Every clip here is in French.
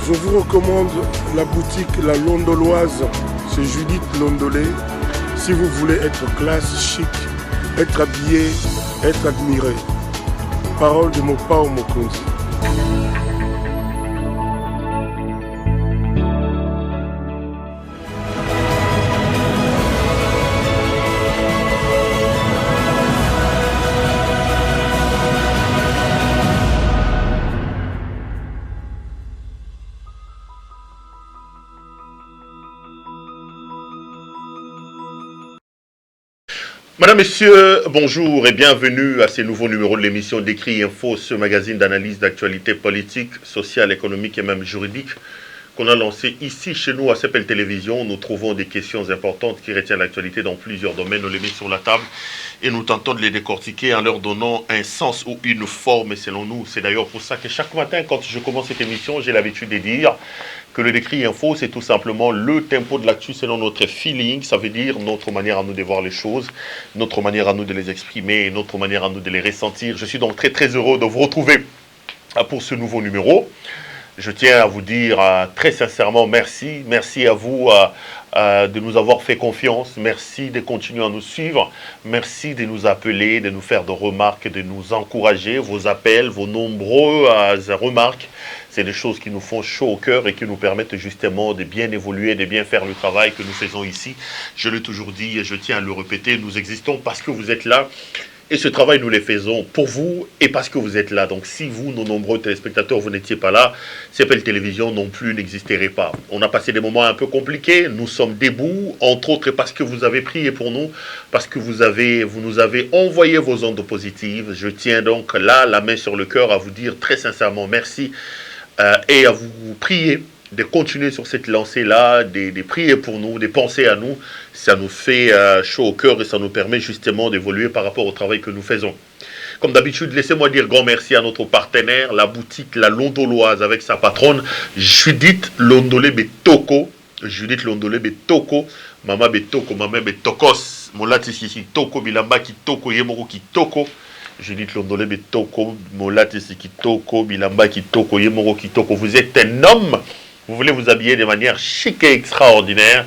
Je vous recommande la boutique La Londoloise, c'est Judith Londolé. Si vous voulez être classe, chic, être habillé, être admiré. Parole de Mopao Mokonzi. Madame, Messieurs, bonjour et bienvenue à ce nouveau numéro de l'émission d'Écrit Info, ce magazine d'analyse d'actualité politique, sociale, économique et même juridique qu'on a lancé ici chez nous à CPL Télévision. Nous trouvons des questions importantes qui retiennent l'actualité dans plusieurs domaines. Nous les mettons sur la table et nous tentons de les décortiquer en leur donnant un sens ou une forme. Et selon nous, c'est d'ailleurs pour ça que chaque matin, quand je commence cette émission, j'ai l'habitude de dire que le Décrit Info, c'est tout simplement le tempo de l'actu selon notre feeling. Ça veut dire notre manière à nous de voir les choses, notre manière à nous de les exprimer, notre manière à nous de les ressentir. Je suis donc très très heureux de vous retrouver pour ce nouveau numéro. Je tiens à vous dire très sincèrement merci. Merci à vous de nous avoir fait confiance. Merci de continuer à nous suivre. Merci de nous appeler, de nous faire des remarques, de nous encourager. Vos appels, vos nombreuses remarques, c'est des choses qui nous font chaud au cœur et qui nous permettent justement de bien évoluer, de bien faire le travail que nous faisons ici. Je l'ai toujours dit et je tiens à le répéter, nous existons parce que vous êtes là. Et ce travail, nous le faisons pour vous et parce que vous êtes là. Donc si vous, nos nombreux téléspectateurs, vous n'étiez pas là, CPL Télévision non plus n'existerait pas. On a passé des moments un peu compliqués, nous sommes debout, entre autres parce que vous avez prié pour nous, parce que vous nous avez envoyé vos ondes positives. Je tiens donc là, la main sur le cœur, à vous dire très sincèrement merci et à vous prier de continuer sur cette lancée-là, de prier pour nous, de penser à nous. Ça nous fait chaud au cœur et ça nous permet justement d'évoluer par rapport au travail que nous faisons. Comme d'habitude, laissez-moi dire grand merci à notre partenaire, la boutique La Londoloise, avec sa patronne Judith Londolé Betoko. Judith Londolé Betoko, Mama Betoko, Mama Betokos, Molati Sisi Toko, Bilamba Kitoko, Yemoro Kitoko. Judith Londolé Betoko, Molati Sisi Kitoko, Bilamba Kitoko, Yemoro Kitoko. Vous êtes un homme. Vous voulez vous habiller de manière chic et extraordinaire,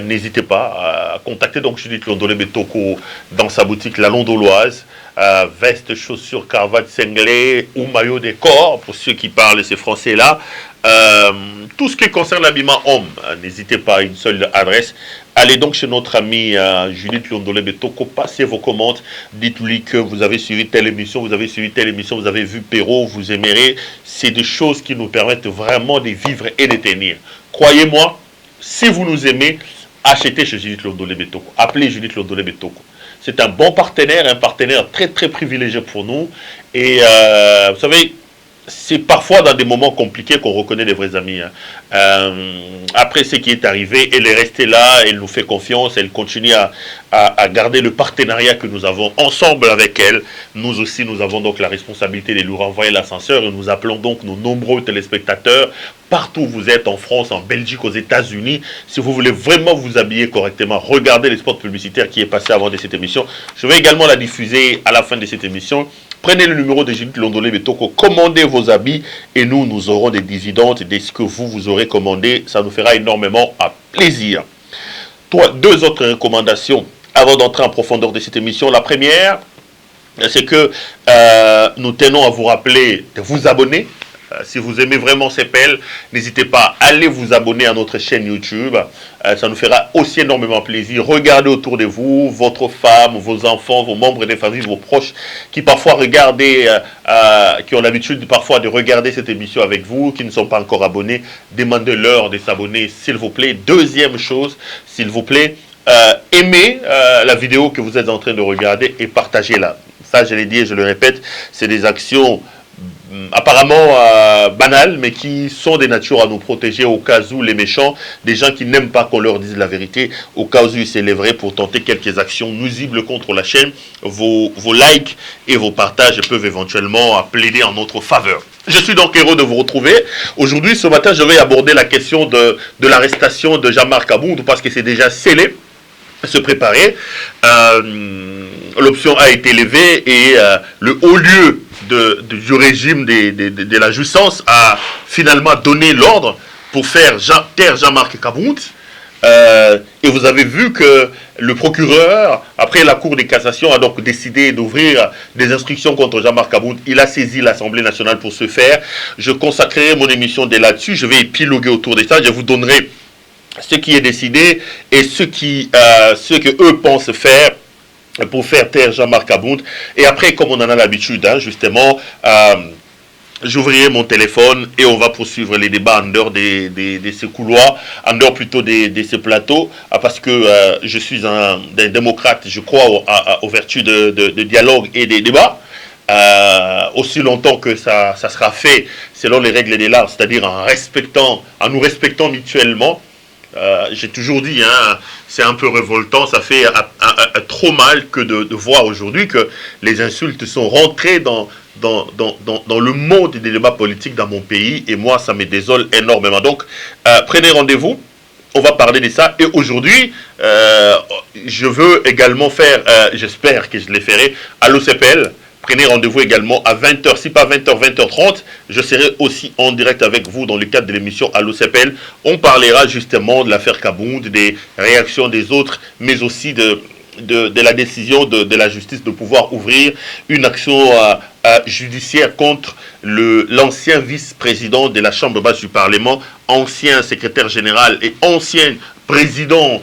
n'hésitez pas à contacter donc Judith Londolé Betoko dans sa boutique La Londoloise. Veste, chaussures, cravate, cinglé ou maillot de corps, pour ceux qui parlent ces français-là. Tout ce qui concerne l'habillement homme, n'hésitez pas à une seule adresse. Allez donc chez notre ami Judith Londolé Betoko, passez vos commandes, dites-lui que vous avez suivi telle émission, vous avez suivi telle émission, vous avez vu Perrault, vous aimerez. C'est des choses qui nous permettent vraiment de vivre et de tenir. Croyez-moi, si vous nous aimez, achetez chez Judith Londolé Betoko. Appelez Judith Londolé Betoko. C'est un bon partenaire, un partenaire très très privilégié pour nous. Et vous savez, c'est parfois dans des moments compliqués qu'on reconnaît les vrais amis. Après ce qui est arrivé, elle est restée là, elle nous fait confiance, elle continue à garder le partenariat que nous avons ensemble avec elle. Nous aussi, nous avons donc la responsabilité de lui renvoyer l'ascenseur et nous appelons donc nos nombreux téléspectateurs, partout où vous êtes, en France, en Belgique, aux États-Unis. Si vous voulez vraiment vous habiller correctement, regardez les spots publicitaires qui est passé avant de cette émission. Je vais également la diffuser à la fin de cette émission. Prenez le numéro de Judith Londolé Betoko, commandez vos habits et nous aurons des dividendes de ce que vous aurez commandé. Ça nous fera énormément plaisir. Deux autres recommandations avant d'entrer en profondeur de cette émission. La première, c'est que nous tenons à vous rappeler de vous abonner. Si vous aimez vraiment CPL, n'hésitez pas à aller vous abonner à notre chaîne YouTube. Ça nous fera aussi énormément plaisir. Regardez autour de vous, votre femme, vos enfants, vos membres des familles, vos proches qui parfois regardent, qui ont l'habitude parfois de regarder cette émission avec vous, qui ne sont pas encore abonnés. Demandez-leur de s'abonner, s'il vous plaît. Deuxième chose, s'il vous plaît, aimez la vidéo que vous êtes en train de regarder et partagez-la. Ça, je l'ai dit et je le répète, c'est des actions apparemment banales, mais qui sont des natures à nous protéger au cas où les méchants, des gens qui n'aiment pas qu'on leur dise la vérité, au cas où ils s'élèveraient pour tenter quelques actions nuisibles contre la chaîne, vos likes et vos partages peuvent éventuellement plaider en notre faveur. Je suis donc heureux de vous retrouver. Aujourd'hui, ce matin, je vais aborder la question de l'arrestation de Jean-Marc Aboundou, parce que c'est déjà scellé, se préparer. L'option a été levée et le haut lieu du régime de la jouissance a finalement donné l'ordre pour faire taire Jean-Marc Kabound. Et vous avez vu que le procureur, après la Cour de cassation, a donc décidé d'ouvrir des instructions contre Jean-Marc Kabound. Il a saisi l'Assemblée nationale pour ce faire. Je consacrerai mon émission dès là-dessus. Je vais épiloguer autour de ça. Je vous donnerai ce qui est décidé et ce que eux pensent faire pour faire taire Jean-Marc Kabound. Et après, comme on en a l'habitude, hein, justement, j'ouvrirai mon téléphone et on va poursuivre les débats en dehors de ces couloirs, en dehors plutôt de ces plateaux, parce que je suis un démocrate, je crois aux vertus de dialogue et des débats. Aussi longtemps que ça sera fait selon les règles de l'art, c'est-à-dire en nous respectant mutuellement. J'ai toujours dit, hein, c'est un peu révoltant, ça fait trop mal que de voir aujourd'hui que les insultes sont rentrées dans le monde des débats politiques dans mon pays, et moi ça me désole énormément. Donc prenez rendez-vous, on va parler de ça. Et aujourd'hui je veux également faire, j'espère que je les ferai à l'OCPL. Prenez rendez-vous également à 20h, si pas 20h, 20h30. Je serai aussi en direct avec vous dans le cadre de l'émission à l'OCPL. On parlera justement de l'affaire Kabound, des réactions des autres, mais aussi de la décision de la justice de pouvoir ouvrir une action judiciaire contre l'ancien vice-président de la Chambre basse du Parlement, ancien secrétaire général et ancien président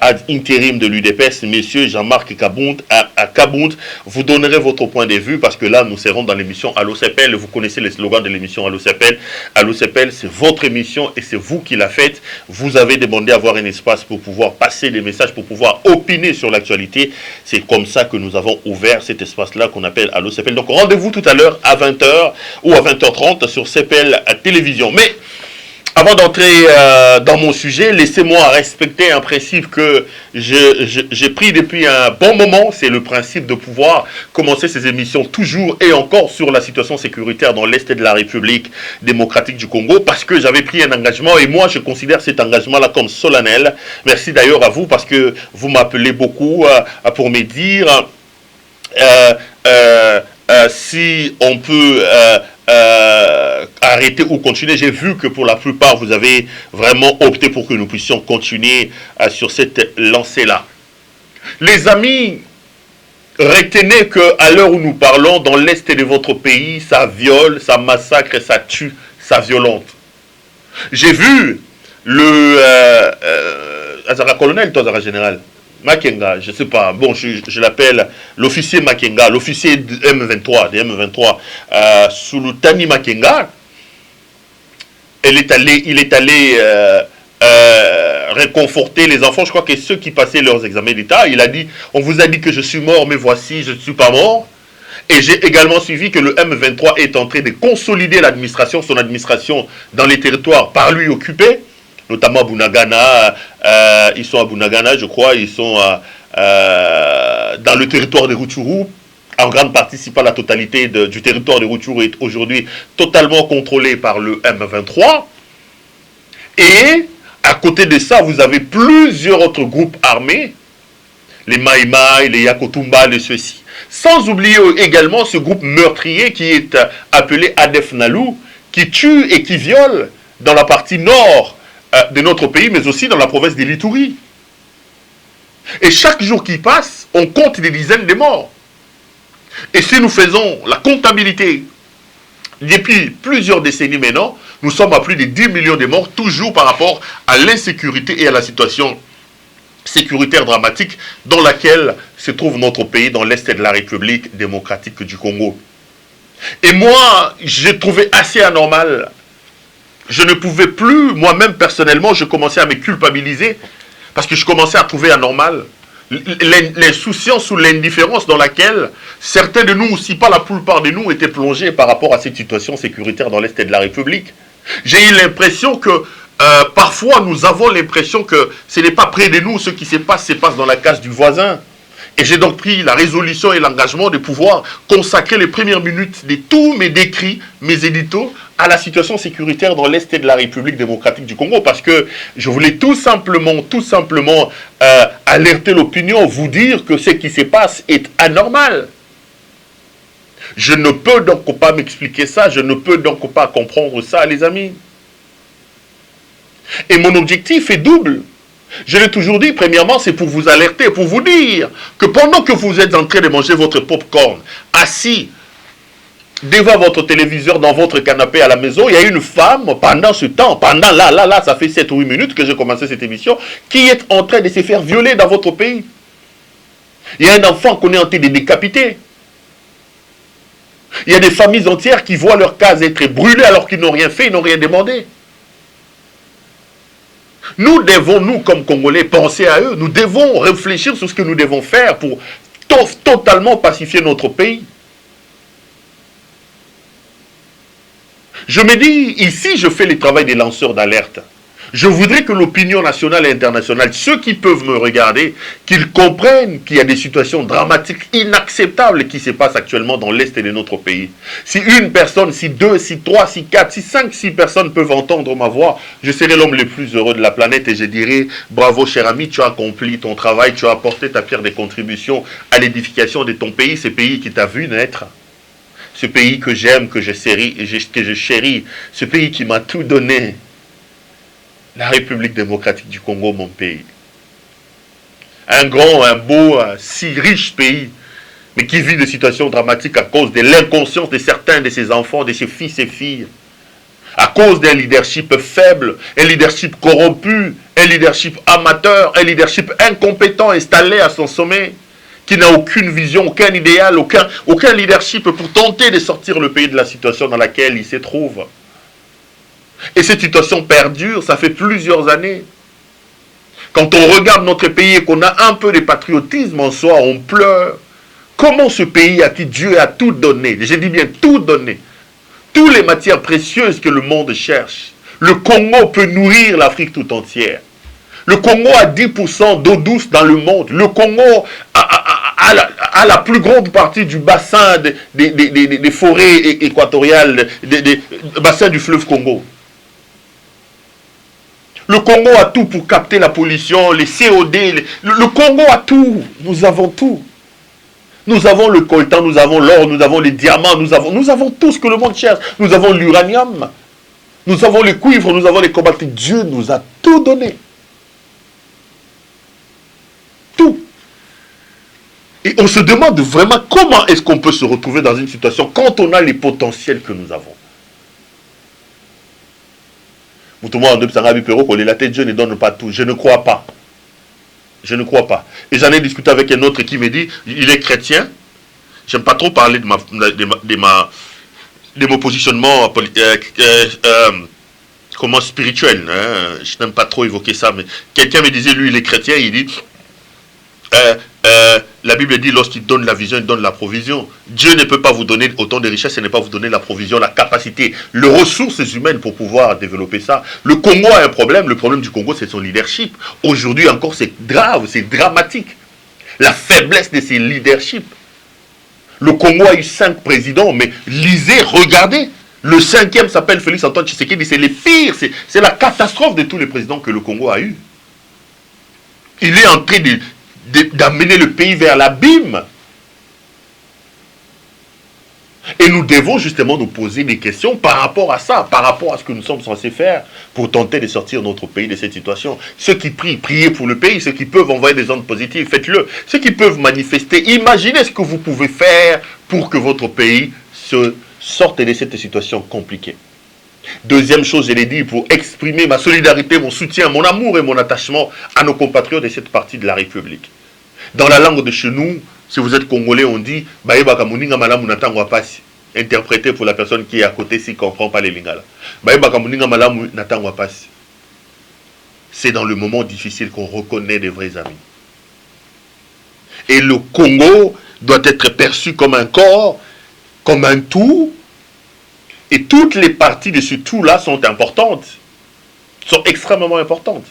ad intérim de l'UDPS, messieurs Jean-Marc Kabound. À Kabound, vous donnerez votre point de vue, parce que là, nous serons dans l'émission Allo CPL. Vous connaissez le slogan de l'émission Allo CPL. Allo CPL, c'est votre émission et c'est vous qui la faites. Vous avez demandé à avoir un espace pour pouvoir passer des messages, pour pouvoir opiner sur l'actualité. C'est comme ça que nous avons ouvert cet espace-là qu'on appelle Allo CPL. Donc, rendez-vous tout à l'heure à 20h ou à 20h30 sur CPL Télévision. Mais avant d'entrer dans mon sujet, laissez-moi respecter un principe que j'ai pris depuis un bon moment. C'est le principe de pouvoir commencer ces émissions toujours et encore sur la situation sécuritaire dans l'Est de la République démocratique du Congo, parce que j'avais pris un engagement et moi je considère cet engagement-là comme solennel. Merci d'ailleurs à vous, parce que vous m'appelez beaucoup pour me dire si on peut arrêter ou continuer. J'ai vu que pour la plupart vous avez vraiment opté pour que nous puissions continuer sur cette lancée-là. Les amis, retenez qu'à l'heure où nous parlons, dans l'Est de votre pays, ça viole, ça massacre, ça tue, ça violente. J'ai vu le Azara colonel, toi Azara général Makenga, je ne sais pas, bon, je l'appelle l'officier Makenga, l'officier de M23, Sulutani Makenga. Il est allé réconforter les enfants. Je crois que ceux qui passaient leurs examens d'État, il a dit, on vous a dit que je suis mort, mais voici, je ne suis pas mort. Et j'ai également suivi que le M23 est en train de consolider l'administration, son administration dans les territoires par lui occupés, notamment à Bunagana. Ils sont à Bunagana, je crois, ils sont dans le territoire de Rutshuru. En grande partie, si pas la totalité du territoire de Rutshuru est aujourd'hui totalement contrôlé par le M23. Et à côté de ça, vous avez plusieurs autres groupes armés, les Maïmaï, les Yakotumba, les ceux-ci. Sans oublier également ce groupe meurtrier qui est appelé Adef Nalu, qui tue et qui viole dans la partie nord de notre pays, mais aussi dans la province de l'Ituri. Et chaque jour qui passe, on compte des dizaines de morts. Et si nous faisons la comptabilité depuis plusieurs décennies maintenant, nous sommes à plus de 10 millions de morts, toujours par rapport à l'insécurité et à la situation sécuritaire dramatique dans laquelle se trouve notre pays, dans l'Est de la République démocratique du Congo. Et moi, j'ai trouvé assez anormal. Je ne pouvais plus, moi-même personnellement, je commençais à me culpabiliser parce que je commençais à trouver anormal l'insouciance ou l'indifférence dans laquelle certains de nous, si pas la plupart de nous, étaient plongés par rapport à cette situation sécuritaire dans l'Est de la République. J'ai eu l'impression que parfois nous avons l'impression que ce n'est pas près de nous, ce qui se passe dans la case du voisin. Et j'ai donc pris la résolution et l'engagement de pouvoir consacrer les premières minutes de tous mes décrits, mes éditos, à la situation sécuritaire dans l'Est de la République démocratique du Congo, parce que je voulais tout simplement alerter l'opinion, vous dire que ce qui se passe est anormal. Je ne peux donc pas m'expliquer ça, je ne peux donc pas comprendre ça, les amis. Et mon objectif est double. Je l'ai toujours dit, premièrement, c'est pour vous alerter, pour vous dire que pendant que vous êtes en train de manger votre popcorn, assis devant votre téléviseur, dans votre canapé à la maison, il y a une femme, pendant ce temps, pendant là, ça fait 7 ou 8 minutes que j'ai commencé cette émission, qui est en train de se faire violer dans votre pays. Il y a un enfant qu'on est en train de décapiter. Il y a des familles entières qui voient leur case être brûlée alors qu'ils n'ont rien fait, ils n'ont rien demandé. Nous devons, nous comme Congolais, penser à eux. Nous devons réfléchir sur ce que nous devons faire pour totalement pacifier notre pays. Je me dis, ici je fais le travail des lanceurs d'alerte. Je voudrais que l'opinion nationale et internationale, ceux qui peuvent me regarder, qu'ils comprennent qu'il y a des situations dramatiques, inacceptables qui se passent actuellement dans l'Est de notre pays. Si une personne, si deux, si trois, si quatre, si cinq, six personnes peuvent entendre ma voix, je serai l'homme le plus heureux de la planète et je dirai, bravo cher ami, tu as accompli ton travail, tu as apporté ta pierre de contribution à l'édification de ton pays, ce pays qui t'a vu naître. Ce pays que j'aime, que je chéris, ce pays qui m'a tout donné. La République démocratique du Congo, mon pays. Un grand, un beau, un si riche pays, mais qui vit des situations dramatiques à cause de l'inconscience de certains de ses enfants, de ses fils et filles. À cause d'un leadership faible, un leadership corrompu, un leadership amateur, un leadership incompétent installé à son sommet, qui n'a aucune vision, aucun idéal, aucun leadership pour tenter de sortir le pays de la situation dans laquelle il se trouve. Et cette situation perdure, ça fait plusieurs années. Quand on regarde notre pays et qu'on a un peu de patriotisme en soi, on pleure. Comment ce pays à qui Dieu a tout donné, je dis bien tout donné, toutes les matières précieuses que le monde cherche, le Congo peut nourrir l'Afrique tout entière. Le Congo a 10% d'eau douce dans le monde. Le Congo a la plus grande partie du bassin des forêts équatoriales, des bassins du fleuve Congo. Le Congo a tout pour capter la pollution, les COD. Le Congo a tout. Nous avons tout. Nous avons le coltan, nous avons l'or, nous avons les diamants, nous avons tout ce que le monde cherche. Nous avons l'uranium. Nous avons le cuivre, nous avons les cobaltes. Dieu nous a tout donné. Tout. Et on se demande vraiment comment est-ce qu'on peut se retrouver dans une situation quand on a les potentiels que nous avons. Dieu ne donne pas tout. Je ne crois pas. Je ne crois pas. Et j'en ai discuté avec un autre qui me dit, il est chrétien. J'aime pas trop parler de mon positionnement comment spirituel. Hein. Je n'aime pas trop évoquer ça, mais quelqu'un me disait, lui, il est chrétien, il dit, la Bible dit, lorsqu'il donne la vision, il donne la provision. Dieu ne peut pas vous donner autant de richesses, et ne pas vous donner la provision, la capacité, les ressources humaines pour pouvoir développer ça. Le Congo a un problème. Le problème du Congo, c'est son leadership. Aujourd'hui encore, c'est grave, c'est dramatique. La faiblesse de ses leaderships. Le Congo a eu 5 présidents, mais lisez, regardez. Le 5e s'appelle Félix Antoine Tshisekedi. C'est le pire, c'est la catastrophe de tous les présidents que le Congo a eu. Il est en train d'amener le pays vers l'abîme. Et nous devons justement nous poser des questions par rapport à ça, par rapport à ce que nous sommes censés faire pour tenter de sortir notre pays de cette situation. Ceux qui prient, priez pour le pays. Ceux qui peuvent envoyer des ondes positives, faites-le. Ceux qui peuvent manifester, imaginez ce que vous pouvez faire pour que votre pays se sorte de cette situation compliquée. Deuxième chose, je l'ai dit, pour exprimer ma solidarité, mon soutien, mon amour et mon attachement à nos compatriotes de cette partie de la République. Dans la langue de chez nous, si vous êtes congolais, on dit interprété pour la personne qui est à côté s'il ne comprend pas les lingala. C'est dans le moment difficile qu'on reconnaît des vrais amis. Et le Congo doit être perçu comme un corps, comme un tout. Et toutes les parties de ce tout-là sont importantes, sont extrêmement importantes.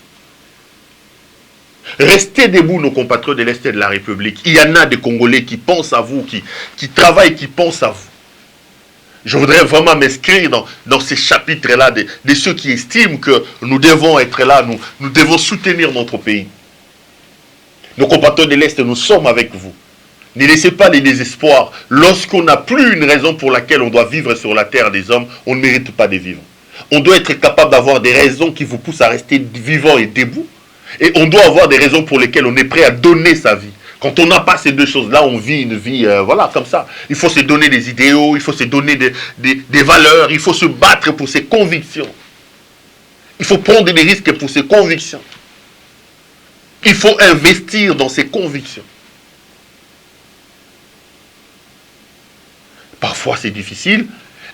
Restez debout, nos compatriotes de l'Est de la République. Il y en a des Congolais qui pensent à vous, qui travaillent, qui pensent à vous. Je voudrais vraiment m'inscrire dans ces chapitres-là de ceux qui estiment que nous devons être là, nous devons soutenir notre pays. Nos compatriotes de l'Est, nous sommes avec vous. Ne laissez pas les désespoirs. Lorsqu'on n'a plus une raison pour laquelle on doit vivre sur la terre des hommes, on ne mérite pas de vivre. On doit être capable d'avoir des raisons qui vous poussent à rester vivant et debout. Et on doit avoir des raisons pour lesquelles on est prêt à donner sa vie. Quand on n'a pas ces deux choses-là, on vit une vie, voilà, comme ça. Il faut se donner des idéaux, il faut se donner des valeurs, il faut se battre pour ses convictions. Il faut prendre des risques pour ses convictions. Il faut investir dans ses convictions. Parfois, c'est difficile.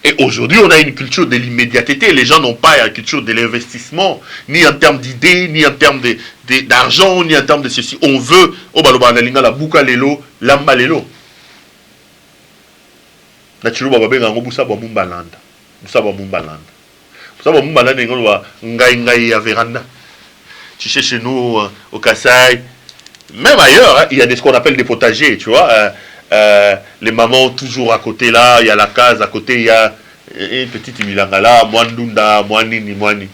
Et aujourd'hui, on a une culture de l'immédiateté. Les gens n'ont pas une culture de l'investissement, ni en termes d'idées, ni en termes d'argent, ni en termes de ceci. On veut, oh baloba nalinga la buka lelo, lamba lelo. Nachiru baba benga ngo busa ba mumbalanda. Busa ba mumbalanda. Busa ba mumbalanda ngo ba ngai ya veranda. Tu sais, chez nous, au Kassai, même ailleurs, hein, il y a ce qu'on appelle des potagers, tu vois. Les mamans toujours à côté là, il y a la case à côté, il y a une petite milangala, moandunda, moanini, moani.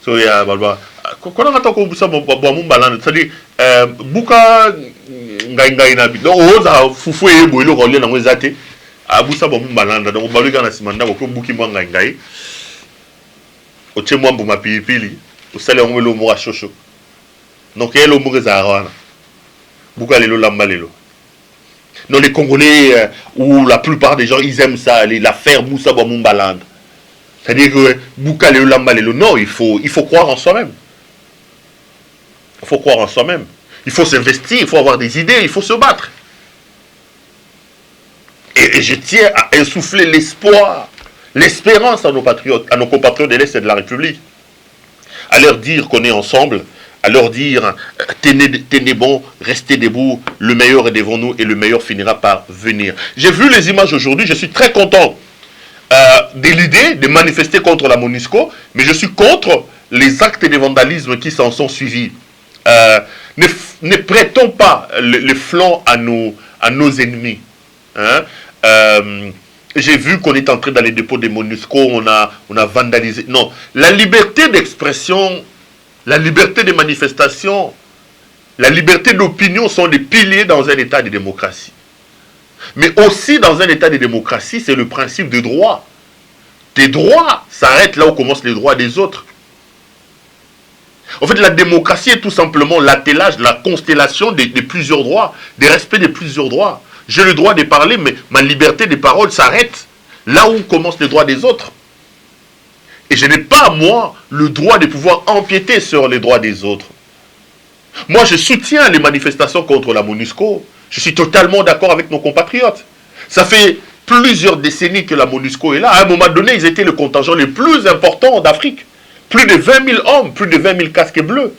So il y a balba. Quand on attend qu'on busa boamum balande, c'est-à-dire buka ngai na bi. Donc oza fufu e boilo rolé na ngezate. Abusa boamum balande. Donc baluga na simanda ko buki mo ngai. Oche mo mbuma pilipili, osale ngelo mo chocho. Donc elo mo ngezarana. Buka lelo lamba lelo. Non, les Congolais, où la plupart des gens, ils aiment ça, l'affaire Moussa Boamumbalande. C'est-à-dire que Boukale Lambalelo, non, il faut croire en soi-même. Il faut croire en soi-même. Il faut s'investir, il faut avoir des idées, il faut se battre. Et je tiens à insuffler l'espoir, l'espérance à nos patriotes, à nos compatriotes de l'Est et de la République. À leur dire qu'on est ensemble, à leur dire, tenez bon, restez debout, le meilleur est devant nous et le meilleur finira par venir. J'ai vu les images aujourd'hui, je suis très content de l'idée de manifester contre la MONUSCO, mais je suis contre les actes de vandalisme qui s'en sont suivis. Ne prêtons pas le flanc à nos ennemis. Hein? J'ai vu qu'on est entré dans les dépôts des MONUSCO, on a vandalisé. Non, la liberté d'expression, la liberté de manifestation, la liberté d'opinion sont des piliers dans un état de démocratie. Mais aussi dans un état de démocratie, c'est le principe du droit. Tes droits s'arrêtent là où commencent les droits des autres. En fait, la démocratie est tout simplement l'attelage, la constellation de plusieurs droits, des respects de plusieurs droits. J'ai le droit de parler, mais ma liberté de parole s'arrête là où commencent les droits des autres. Et je n'ai pas, moi, le droit de pouvoir empiéter sur les droits des autres. Moi, je soutiens les manifestations contre la MONUSCO. Je suis totalement d'accord avec nos compatriotes. Ça fait plusieurs décennies que la MONUSCO est là. À un moment donné, ils étaient le contingent le plus important d'Afrique. Plus de 20 000 hommes, plus de 20 000 casques bleus.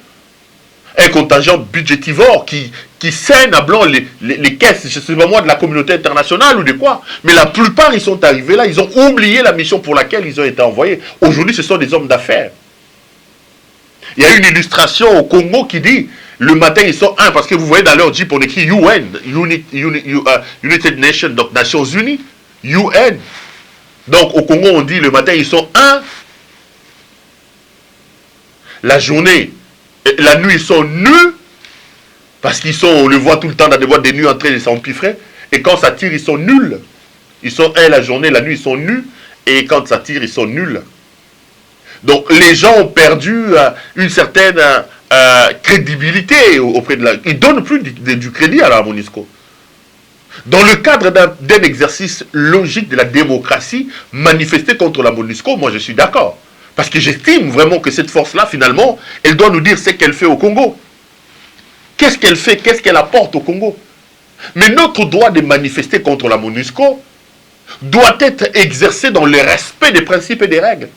Un contingent budgétivore qui saigne à blanc les caisses, je ne sais pas moi, de la communauté internationale ou de quoi. Mais la plupart, ils sont arrivés là, ils ont oublié la mission pour laquelle ils ont été envoyés. Aujourd'hui, ce sont des hommes d'affaires. Il y a une illustration au Congo qui dit, le matin, ils sont un, parce que vous voyez dans leur Jeep, on écrit UN, United Nations, donc Nations Unies, UN. Donc au Congo, on dit, le matin, ils sont un. La journée, la nuit, ils sont nus, parce qu'ils sont, on le voit tout le temps dans des boîtes de nuit en train de s'empiffrer, et quand ça tire, ils sont nuls. Ils sont un la journée, la nuit, ils sont nus, et quand ça tire, ils sont nuls. Donc les gens ont perdu une certaine crédibilité auprès de la... Ils ne donnent plus du crédit à la MONUSCO. Dans le cadre d'un exercice logique de la démocratie, manifester contre la MONUSCO, moi je suis d'accord. Parce que j'estime vraiment que cette force-là, finalement, elle doit nous dire ce qu'elle fait au Congo. Qu'est-ce qu'elle fait, qu'est-ce qu'elle apporte au Congo. Mais notre droit de manifester contre la MONUSCO doit être exercé dans le respect des principes et des règles.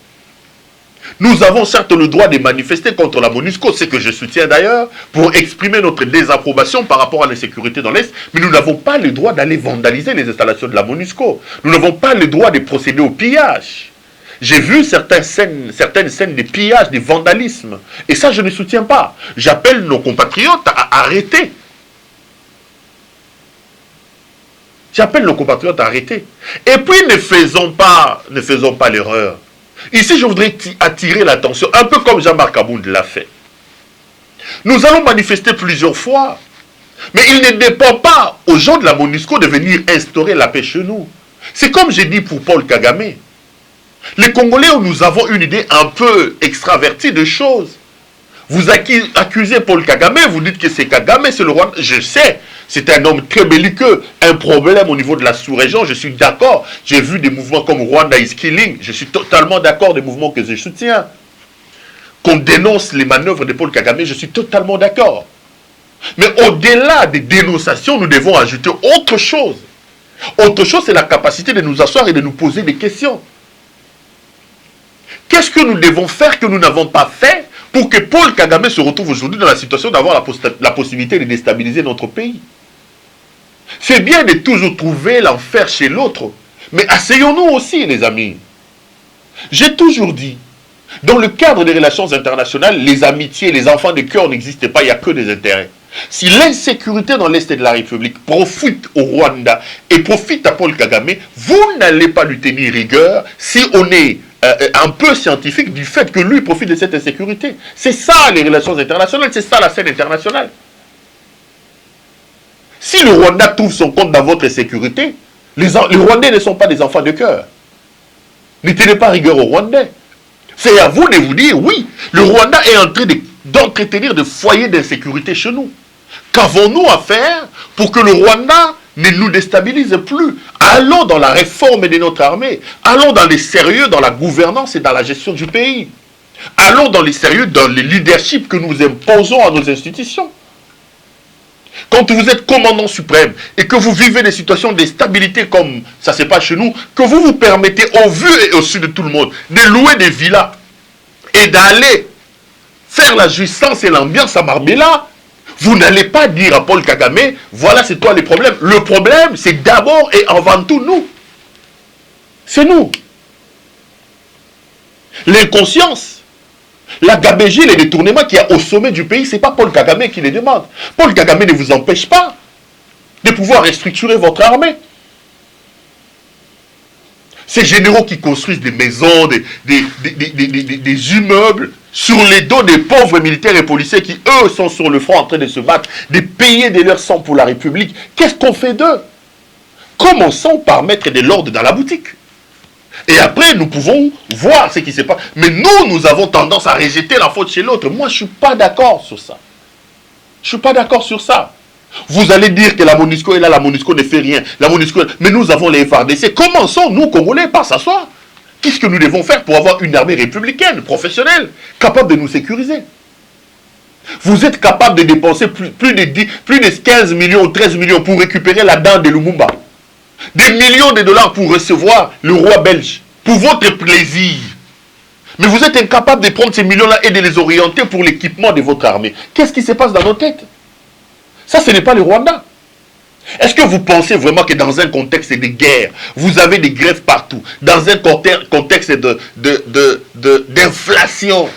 Nous avons certes le droit de manifester contre la MONUSCO, ce que je soutiens d'ailleurs, pour exprimer notre désapprobation par rapport à l'insécurité dans l'Est, mais nous n'avons pas le droit d'aller vandaliser les installations de la MONUSCO. Nous n'avons pas le droit de procéder au pillage. J'ai vu certaines scènes de pillage, de vandalisme. Et ça, je ne soutiens pas. J'appelle nos compatriotes à arrêter. J'appelle nos compatriotes à arrêter. Et puis, ne faisons pas l'erreur. Ici, je voudrais attirer l'attention, un peu comme Jean-Marc Abound l'a fait. Nous allons manifester plusieurs fois. Mais il ne dépend pas aux gens de la MONUSCO de venir instaurer la paix chez nous. C'est comme j'ai dit pour Paul Kagame. Les Congolais, nous avons une idée un peu extravertie de choses. Vous accusez Paul Kagame, vous dites que c'est Kagame, c'est le roi. Je sais, c'est un homme très belliqueux, un problème au niveau de la sous-région, je suis d'accord. J'ai vu des mouvements comme Rwanda is Killing, je suis totalement d'accord, des mouvements que je soutiens. Qu'on dénonce les manœuvres de Paul Kagame, je suis totalement d'accord. Mais au-delà des dénonciations, nous devons ajouter autre chose. Autre chose, c'est la capacité de nous asseoir et de nous poser des questions. Qu'est-ce que nous devons faire que nous n'avons pas fait pour que Paul Kagame se retrouve aujourd'hui dans la situation d'avoir la possibilité de déstabiliser notre pays? C'est bien de toujours trouver l'enfer chez l'autre, mais asseyons-nous aussi, les amis. J'ai toujours dit, dans le cadre des relations internationales, les amitiés, les enfants de cœur n'existent pas, il n'y a que des intérêts. Si l'insécurité dans l'Est de la République profite au Rwanda et profite à Paul Kagame, vous n'allez pas lui tenir rigueur si on est un peu scientifique du fait que lui profite de cette insécurité. C'est ça les relations internationales, c'est ça la scène internationale. Si le Rwanda trouve son compte dans votre sécurité, les Rwandais ne sont pas des enfants de cœur. Ne tenez pas rigueur aux Rwandais. C'est à vous de vous dire, oui, le Rwanda est en train d'entretenir des foyers d'insécurité chez nous. Qu'avons-nous à faire pour que le Rwanda ne nous déstabilise plus? Allons dans la réforme de notre armée. Allons dans les sérieux, dans la gouvernance et dans la gestion du pays. Allons dans les sérieux, dans le leadership que nous imposons à nos institutions. Quand vous êtes commandant suprême et que vous vivez des situations de stabilité comme ça se passe chez nous, que vous vous permettez au vu et au su de tout le monde de louer des villas et d'aller faire la jouissance et l'ambiance à Marbella, vous n'allez pas dire à Paul Kagame, voilà c'est toi les problèmes. Le problème, c'est d'abord et avant tout nous. C'est nous. L'inconscience, la gabégie, les détournements qu'il y a au sommet du pays, ce n'est pas Paul Kagame qui les demande. Paul Kagame ne vous empêche pas de pouvoir restructurer votre armée. Ces généraux qui construisent des maisons, des immeubles, sur les dos des pauvres militaires et policiers qui, eux, sont sur le front en train de se battre, de payer de leur sang pour la République. Qu'est-ce qu'on fait d'eux? Commençons par mettre de l'ordre dans la boutique. Et après, nous pouvons voir ce qui se passe. Mais nous avons tendance à rejeter la faute chez l'autre. Moi, je ne suis pas d'accord sur ça. Je ne suis pas d'accord sur ça. Vous allez dire que la MONUSCO est là, la MONUSCO ne fait rien. La MONUSCO, mais nous avons les FARDC. Commençons, nous, Congolais, par s'asseoir. Qu'est-ce que nous devons faire pour avoir une armée républicaine, professionnelle, capable de nous sécuriser? Vous êtes capable de dépenser plus de 15 millions ou 13 millions pour récupérer la dent de Lumumba. Des millions de dollars pour recevoir le roi belge. Pour votre plaisir. Mais vous êtes incapable de prendre ces millions-là et de les orienter pour l'équipement de votre armée. Qu'est-ce qui se passe dans nos têtes? Ça, ce n'est pas le Rwanda. Est-ce que vous pensez vraiment que dans un contexte de guerre, vous avez des grèves partout, dans un contexte d'inflation,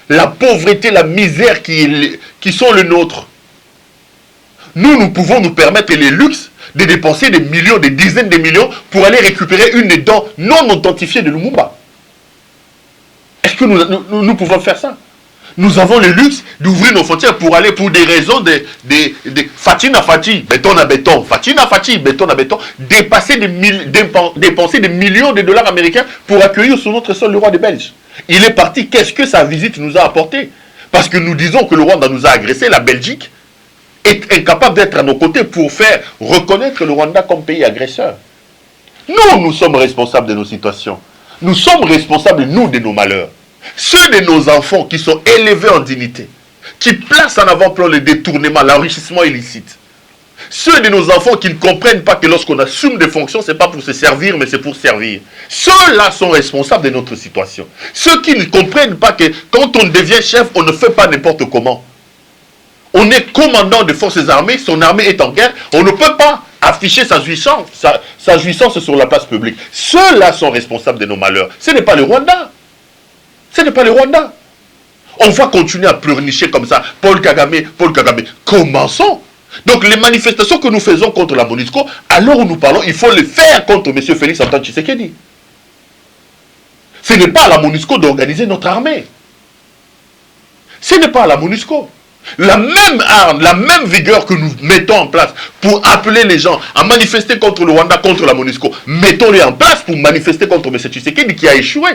la pauvreté, la misère qui sont le nôtre, nous pouvons nous permettre les luxes de dépenser des millions, des dizaines de millions pour aller récupérer une des dents non authentifiées de Lumumba? Est-ce que nous pouvons faire ça? Nous avons le luxe d'ouvrir nos frontières pour aller pour des raisons de Fatina Fati, béton à béton, Fatina Fati, béton à béton, dépenser des millions de dollars américains pour accueillir sur notre sol le roi des Belges. Il est parti, qu'est-ce que sa visite nous a apporté? Parce que nous disons que le Rwanda nous a agressé, la Belgique est incapable d'être à nos côtés pour faire reconnaître le Rwanda comme pays agresseur. Nous sommes responsables de nos situations. Nous sommes responsables, nous, de nos malheurs. Ceux de nos enfants qui sont élevés en dignité, qui placent en avant-plan le détournement, l'enrichissement illicite. Ceux de nos enfants qui ne comprennent pas que lorsqu'on assume des fonctions, ce n'est pas pour se servir, mais c'est pour servir. Ceux-là sont responsables de notre situation. Ceux qui ne comprennent pas que quand on devient chef, on ne fait pas n'importe comment. On est commandant de forces armées, son armée est en guerre, on ne peut pas afficher sa jouissance sur la place publique. Ceux-là sont responsables de nos malheurs. Ce n'est pas le Rwanda. Ce n'est pas le Rwanda. On va continuer à pleurnicher comme ça. Paul Kagame, Paul Kagame. Commençons. Donc les manifestations que nous faisons contre la MONUSCO, à l'heure où nous parlons, il faut les faire contre M. Félix Antoine Tshisekedi. Ce n'est pas à la MONUSCO d'organiser notre armée. Ce n'est pas à la MONUSCO. La même arme, la même vigueur que nous mettons en place pour appeler les gens à manifester contre le Rwanda, contre la MONUSCO, mettons-les en place pour manifester contre M. Tshisekedi qui a échoué.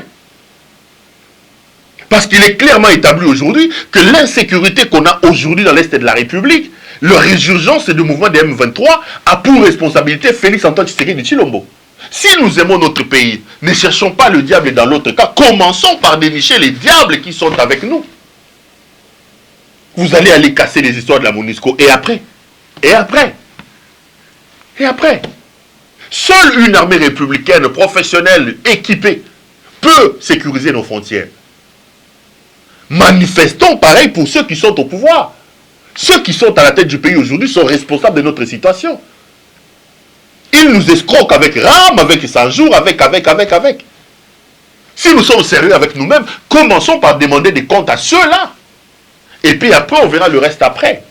Parce qu'il est clairement établi aujourd'hui que l'insécurité qu'on a aujourd'hui dans l'Est de la République, leur résurgence du mouvement des M23 a pour responsabilité Félix Antoine Tshisekedi Tshilombo. Si nous aimons notre pays, ne cherchons pas le diable dans l'autre cas, commençons par dénicher les diables qui sont avec nous. Vous allez aller casser les histoires de la MONUSCO et après, seule une armée républicaine professionnelle équipée peut sécuriser nos frontières. Manifestons pareil pour ceux qui sont au pouvoir. Ceux qui sont à la tête du pays aujourd'hui sont responsables de notre situation. Ils nous escroquent avec RAM, avec Sanjour, avec. Si nous sommes sérieux avec nous-mêmes, commençons par demander des comptes à ceux-là. Et puis après, on verra le reste après.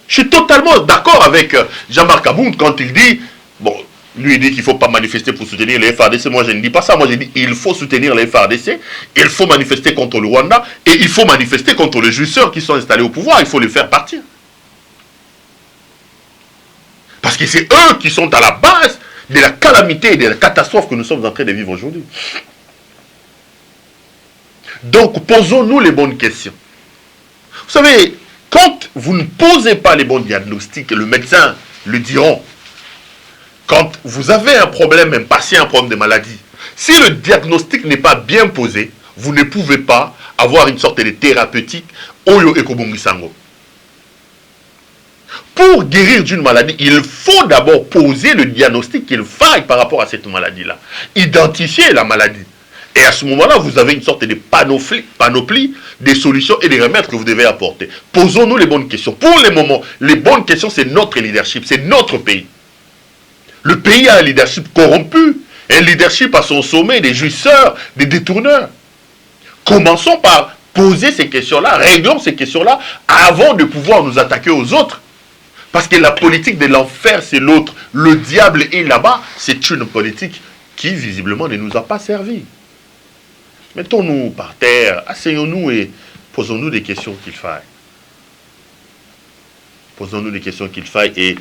Je suis totalement d'accord avec Jean-Marc Abound quand il dit, bon, lui il dit qu'il ne faut pas manifester pour soutenir les FARDC. Moi je ne dis pas ça, moi je dis qu'il faut soutenir les FARDC, il faut manifester contre le Rwanda, et il faut manifester contre les jouisseurs qui sont installés au pouvoir, il faut les faire partir. Parce que c'est eux qui sont à la base de la calamité et de la catastrophe que nous sommes en train de vivre aujourd'hui. Donc posons-nous les bonnes questions. Vous savez, quand vous ne posez pas les bons diagnostics, le médecin le diront. Quand vous avez un problème, un patient, un problème de maladie, si le diagnostic n'est pas bien posé, vous ne pouvez pas avoir une sorte de thérapeutique Oyo Ekobongisango. Pour guérir d'une maladie, il faut d'abord poser le diagnostic qu'il faille par rapport à cette maladie-là. Identifier la maladie. Et à ce moment-là, vous avez une sorte de panoplie des solutions et des remèdes que vous devez apporter. Posons-nous les bonnes questions. Pour le moment, les bonnes questions, c'est notre leadership, c'est notre pays. Le pays a un leadership corrompu, un leadership à son sommet, des jouisseurs, des détourneurs. Commençons par poser ces questions-là, réglons ces questions-là avant de pouvoir nous attaquer aux autres. Parce que la politique de l'enfer, c'est l'autre. Le diable est là-bas, c'est une politique qui visiblement ne nous a pas servi. Mettons-nous par terre, asseyons-nous et posons-nous des questions qu'il faille. Posons-nous des questions qu'il faille et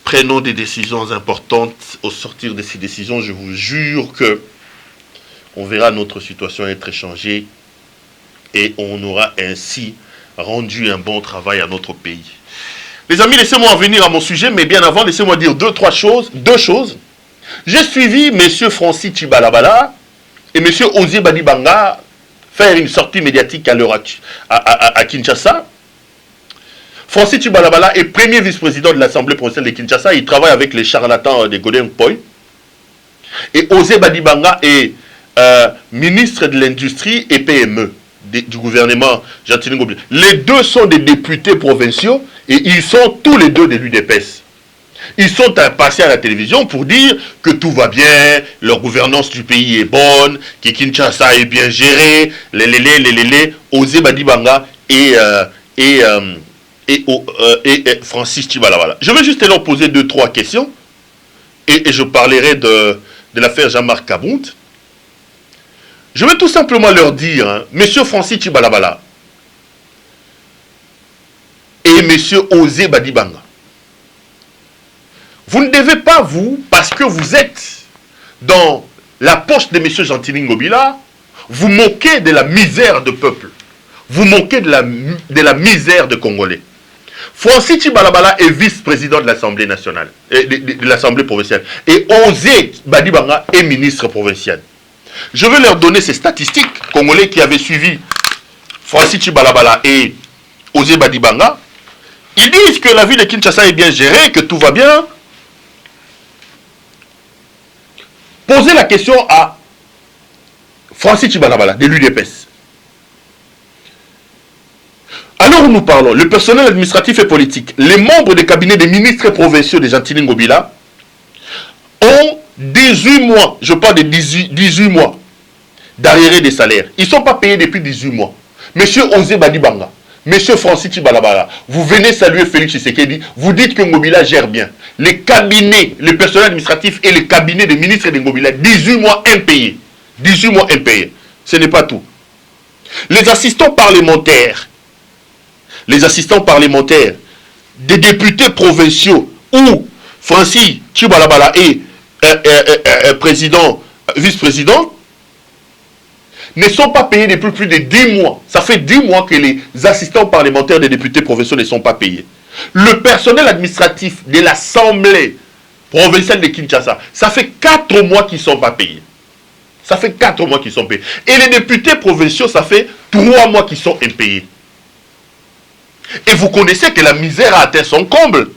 prenons des décisions importantes. Au sortir de ces décisions, je vous jure que on verra notre situation être changée et on aura ainsi rendu un bon travail à notre pays. Les amis, laissez-moi en venir à mon sujet, mais bien avant, laissez-moi dire deux choses. J'ai suivi M. Francis Tchibalabala et M. Osier Badibanga faire une sortie médiatique à Kinshasa. Francis Tchibalabala est premier vice-président de l'Assemblée provinciale de Kinshasa. Il travaille avec les charlatans de Godin Poy. Et Osier Badibanga est ministre de l'Industrie et PME du gouvernement Jean-Tini Ngobila. Les deux sont des députés provinciaux et ils sont tous les deux de l'UDPS. Ils sont passés à la télévision pour dire que tout va bien, leur gouvernance du pays est bonne, que Kinshasa est bien géré, Osier Badibanga et Francis Tchibalabala. Je vais juste leur poser 2-3 questions et je parlerai de l'affaire Jean-Marc Abound. Je vais tout simplement leur dire, Monsieur Francis Tchibalabala et Monsieur Osier Badibanga, vous ne devez pas, parce que vous êtes dans la poche de M. Jean-Tini Ngobila, vous moquez de la misère de peuple. Vous moquez de la misère de Congolais. Francis Tchibalabala est vice-président de l'Assemblée nationale, de l'Assemblée provinciale. Et Osier Badibanga est ministre provincial. Je vais leur donner ces statistiques congolais qui avaient suivi Francis Tchibalabala et Osier Badibanga. Ils disent que la ville de Kinshasa est bien gérée, que tout va bien. Posez la question à Francis Tchibalabala de l'UDPS. Alors où nous parlons, le personnel administratif et politique, les membres des cabinets des ministres provinciaux de Jean-Tini Ngobila ont 18 mois, je parle de 18 mois d'arriérés des salaires. Ils ne sont pas payés depuis 18 mois. Monsieur Osier Badibanga, Monsieur Francis Tchibalabala, vous venez saluer Félix Tshisekedi, vous dites que Ngobila gère bien. Les cabinets, le personnel administratif et les cabinets des ministres de Ngobila, 18 mois impayés. 18 mois impayés. Ce n'est pas tout. Les assistants parlementaires, les assistants parlementaires, des députés provinciaux ou Francis Chibalabala est président, vice-président, ne sont pas payés depuis plus de 10 mois. Ça fait 10 mois que les assistants parlementaires des députés provinciaux ne sont pas payés. Le personnel administratif de l'Assemblée provinciale de Kinshasa, ça fait 4 mois qu'ils ne sont pas payés. Ça fait 4 mois qu'ils sont payés. Et les députés provinciaux, ça fait 3 mois qu'ils sont impayés. Et vous connaissez que la misère a atteint son comble.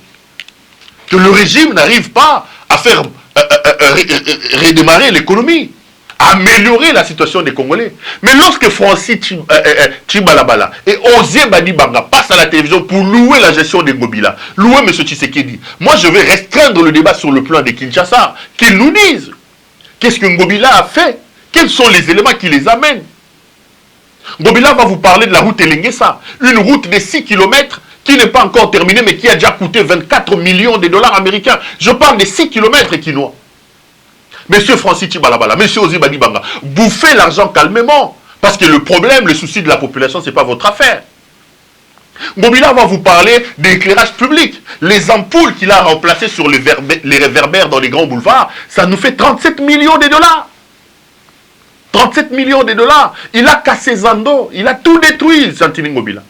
Que le régime n'arrive pas à faire redémarrer l'économie, à améliorer la situation des Congolais. Mais lorsque Francis Chibalabala et Osé Badibanga passent à la télévision pour louer la gestion des Ngobila, louer M. Tshisekedi, moi je vais restreindre le débat sur le plan de Kinshasa, qu'ils nous disent qu'est-ce que Ngobila a fait, quels sont les éléments qui les amènent. Ngobila va vous parler de la route Elenguessa, une route de 6 km qui n'est pas encore terminée, mais qui a déjà coûté 24 millions de dollars américains. Je parle de 6 km quinois. Monsieur Francis Chibalabala, monsieur Osé Badibanga, bouffez l'argent calmement. Parce que le problème, le souci de la population, ce n'est pas votre affaire. Ngobila va vous parler d'éclairage public. Les ampoules qu'il a remplacées sur les réverbères dans les grands boulevards, ça nous fait 37 millions de dollars. 37 millions de dollars. Il a cassé Zando, il a tout détruit, Santini Ngobila.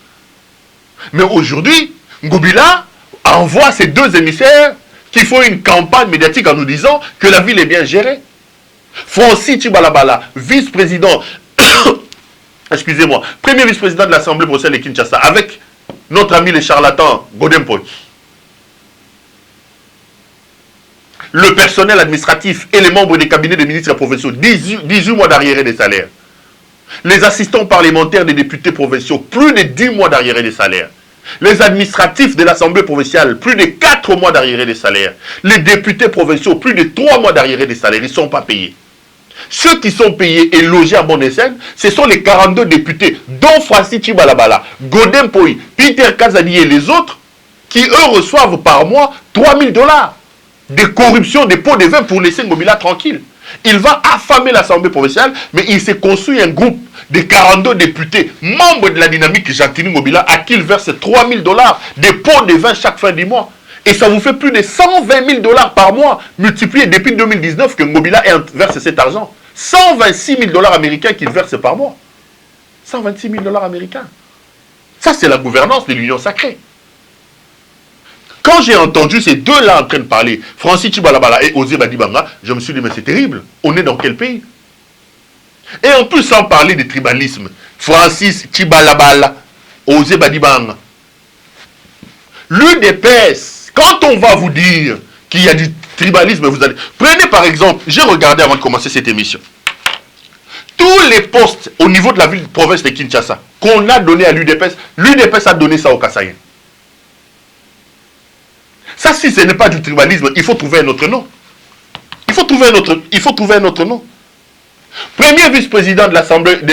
Mais aujourd'hui, Ngobila envoie ses 2 émissaires qui font une campagne médiatique en nous disant que la ville est bien gérée. Francis Chibalabala, vice-président, excusez-moi, premier vice-président de l'Assemblée provinciale de Kinshasa, avec notre ami le charlatan Godempoy. Le personnel administratif et les membres des cabinets des ministres provinciaux, 18 mois d'arriérés des salaires. Les assistants parlementaires des députés provinciaux, plus de 10 mois d'arriérés des salaires. Les administratifs de l'Assemblée provinciale, plus de 4 mois d'arriérés des salaires. Les députés provinciaux, plus de 3 mois d'arriérés des salaires. Ils ne sont pas payés. Ceux qui sont payés et logés à Bonne-Essène, ce sont les 42 députés, dont Francis Chibalabala, Godempoy, Peter Kazadi et les autres, qui eux reçoivent par mois 3 000 dollars de corruption des pots de vin pour laisser Ngobila tranquille. Il va affamer l'Assemblée provinciale, mais il s'est construit un groupe de 42 députés, membres de la dynamique Jantini Ngobila, à qui il verse 3 000 dollars de pots de vin chaque fin du mois. Et ça vous fait plus de 120 000 dollars par mois, multiplié depuis 2019 que Ngobila verse cet argent. 126 000 dollars américains qu'il verse par mois. 126 000 dollars américains. Ça, c'est la gouvernance de l'Union sacrée. Quand j'ai entendu ces deux-là en train de parler, Francis Chibalabala et Osé Badibanga, je me suis dit, mais c'est terrible. On est dans quel pays? Et en plus, sans parler de tribalisme, Francis Chibalabala, Osé Badibanga, l'UDPS, quand on va vous dire qu'il y a du tribalisme, vous allez... Prenez par exemple, j'ai regardé avant de commencer cette émission, tous les postes au niveau de la ville province de Kinshasa qu'on a donné à l'UDPS, l'UDPS a donné ça aux Kassaïens. Ça, si ce n'est pas du tribalisme, il faut trouver un autre nom. Il faut trouver un autre nom. Premier vice-président de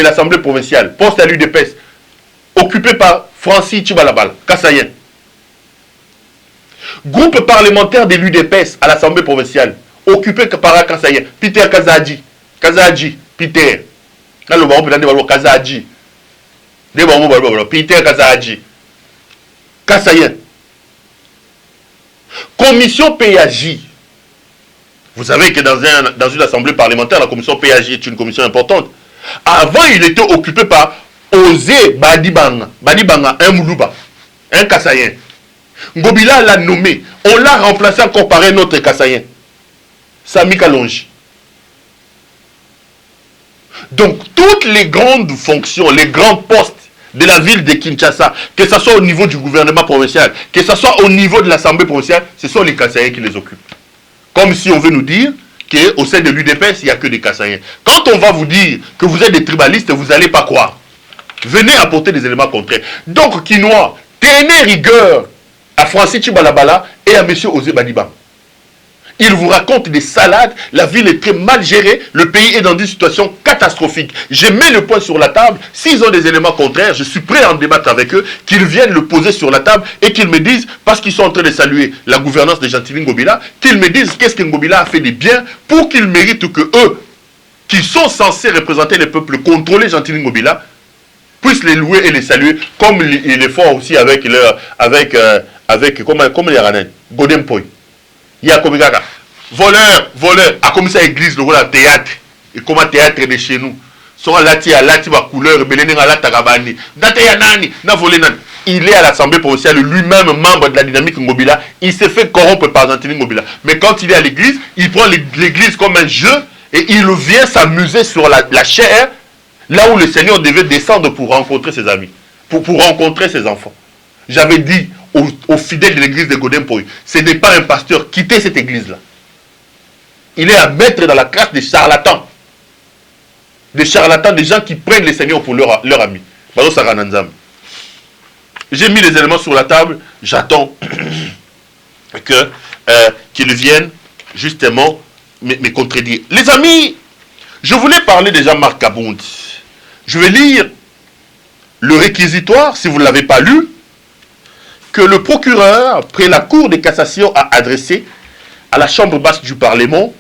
l'Assemblée provinciale, poste à l'UDPS, occupé par Francis Chibalabala, Kassaïen. Groupe parlementaire de l'UDPS à l'Assemblée provinciale, occupé par un Kassaïen, Peter Kazadi. Kazadi, Peter. Kazadi. Peter Kazadi. Kassaïen. Commission PAJ. Vous savez que dans une assemblée parlementaire, la commission PAJ est une commission importante. Avant, il était occupé par Osé Badibanga. Badibanga, un Moulouba, un Kassaïen. Ngobila l'a nommé. On l'a remplacé encore par un autre Kassaïen. Sami Kalonji. Donc, toutes les grandes fonctions, les grands postes de la ville de Kinshasa, que ce soit au niveau du gouvernement provincial, que ce soit au niveau de l'Assemblée provinciale, ce sont les Kassaïens qui les occupent. Comme si on veut nous dire qu'au sein de l'UDPS, il n'y a que des Kassaïens. Quand on va vous dire que vous êtes des tribalistes, vous n'allez pas croire. Venez apporter des éléments contraires. Donc, Kinois, tenez rigueur à Francis Chibalabala et à M. Osé Badibanga. Il vous raconte des salades, la ville est très mal gérée, le pays est dans une situation catastrophique. Je mets le point sur la table, s'ils ont des éléments contraires, je suis prêt à en débattre avec eux, qu'ils viennent le poser sur la table et qu'ils me disent, parce qu'ils sont en train de saluer la gouvernance de Jantini Ngobila, qu'ils me disent qu'est-ce que Ngobila a fait de bien pour qu'ils méritent que eux, qui sont censés représenter le peuple, contrôler Jantini Ngobila, puissent les louer et les saluer, comme ils le font aussi avec leur, comme les Ranais, Godem Poy. Il y a comme ça, voleur, a comme ça église, le théâtre, et comme un théâtre de chez nous. Soit lati ba couleur, belene la tagabani. Date ya nani, na volé nani. Il est à l'Assemblée provinciale, lui-même membre de la dynamique Ngobila. Il s'est fait corrompre par Zantini Ngobila. Mais quand il est à l'église, il prend l'église comme un jeu et il vient s'amuser sur la chair, là où le Seigneur devait descendre pour rencontrer ses amis, pour rencontrer ses enfants. J'avais dit aux fidèles de l'église de Godempoy, ce n'est pas un pasteur, quittez cette église-là. Il est à mettre dans la classe des charlatans. Des charlatans, des gens qui prennent les seigneurs pour leur ami. J'ai mis les éléments sur la table, j'attends qu'ils viennent justement me contredire. Les amis, je voulais parler de Jean-Marc Kabound. Je vais lire le réquisitoire, si vous ne l'avez pas lu, que le procureur, près la Cour de cassation, a adressé à la Chambre basse du Parlement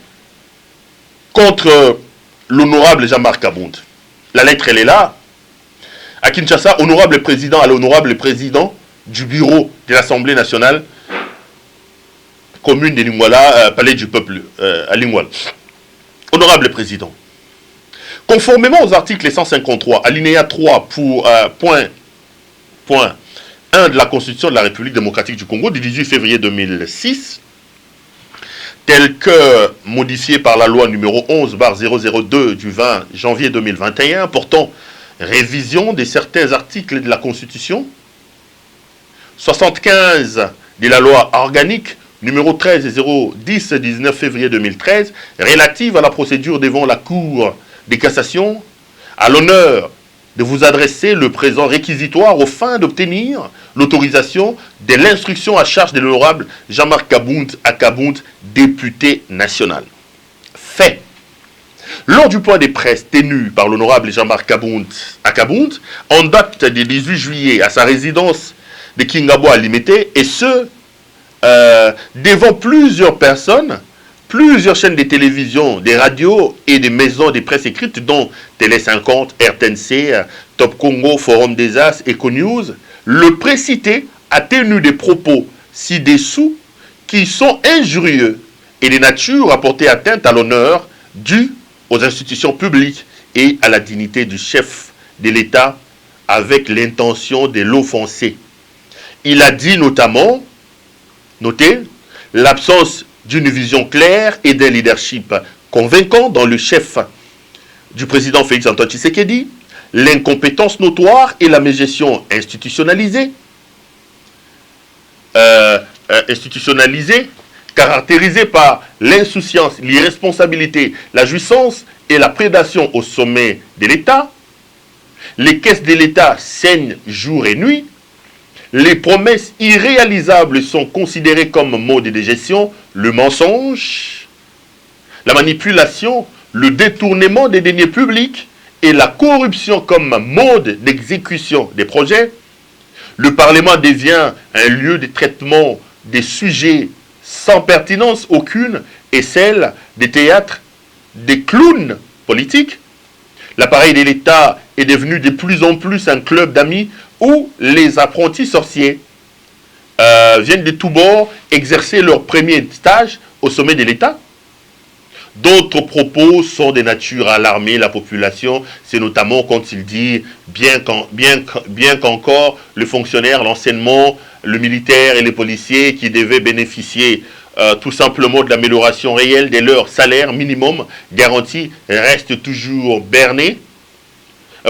contre l'honorable Jean-Marc Kabound. La lettre, elle est là. À Kinshasa, honorable président, à l'honorable président du bureau de l'Assemblée nationale, commune de Lingwala, palais du peuple, à Lingwala. Honorable président, conformément aux articles 153, alinéa 3 pour point 1 de la Constitution de la République démocratique du Congo du 18 février 2006, tel que modifié par la loi numéro 11/002 du 20 janvier 2021 portant révision de certains articles de la Constitution, 75 de la loi organique numéro 13/010 19 février 2013 relative à la procédure devant la Cour de cassation, à l'honneur de vous adresser le présent réquisitoire aux fins d'obtenir l'autorisation de l'instruction à charge de l'honorable Jean-Marc Kabound à Kabound, député national. Fait. Lors du point de presse tenu par l'honorable Jean-Marc Kabound à Kabound, en date du 18 juillet à sa résidence de Kingabo à Limité, et ce, devant plusieurs personnes, plusieurs chaînes de télévision, des radios et des maisons de presse écrites, dont Télé 50, RTNC, Top Congo, Forum des As, Econews, le précité a tenu des propos ci-dessous qui sont injurieux et de nature à porter atteinte à l'honneur dû aux institutions publiques et à la dignité du chef de l'État avec l'intention de l'offenser. Il a dit notamment, notez, l'absence d'une vision claire et d'un leadership convaincant dans le chef du président Félix-Antoine Tshisekedi, l'incompétence notoire et la mégestion institutionnalisée, caractérisée par l'insouciance, l'irresponsabilité, la jouissance et la prédation au sommet de l'État. Les caisses de l'État saignent jour et nuit. Les promesses irréalisables sont considérées comme mode de gestion, le mensonge, la manipulation, le détournement des deniers publics et la corruption comme mode d'exécution des projets. Le Parlement devient un lieu de traitement des sujets sans pertinence aucune et celle des théâtres des clowns politiques. L'appareil de l'État est devenu de plus en plus un club d'amis où les apprentis sorciers viennent de tous bords exercer leur premier stage au sommet de l'État. D'autres propos sont de nature à alarmer la population. C'est notamment quand il dit, bien qu'encore le fonctionnaire, l'enseignement, le militaire et les policiers qui devaient bénéficier tout simplement de l'amélioration réelle de leur salaire minimum garanti restent toujours bernés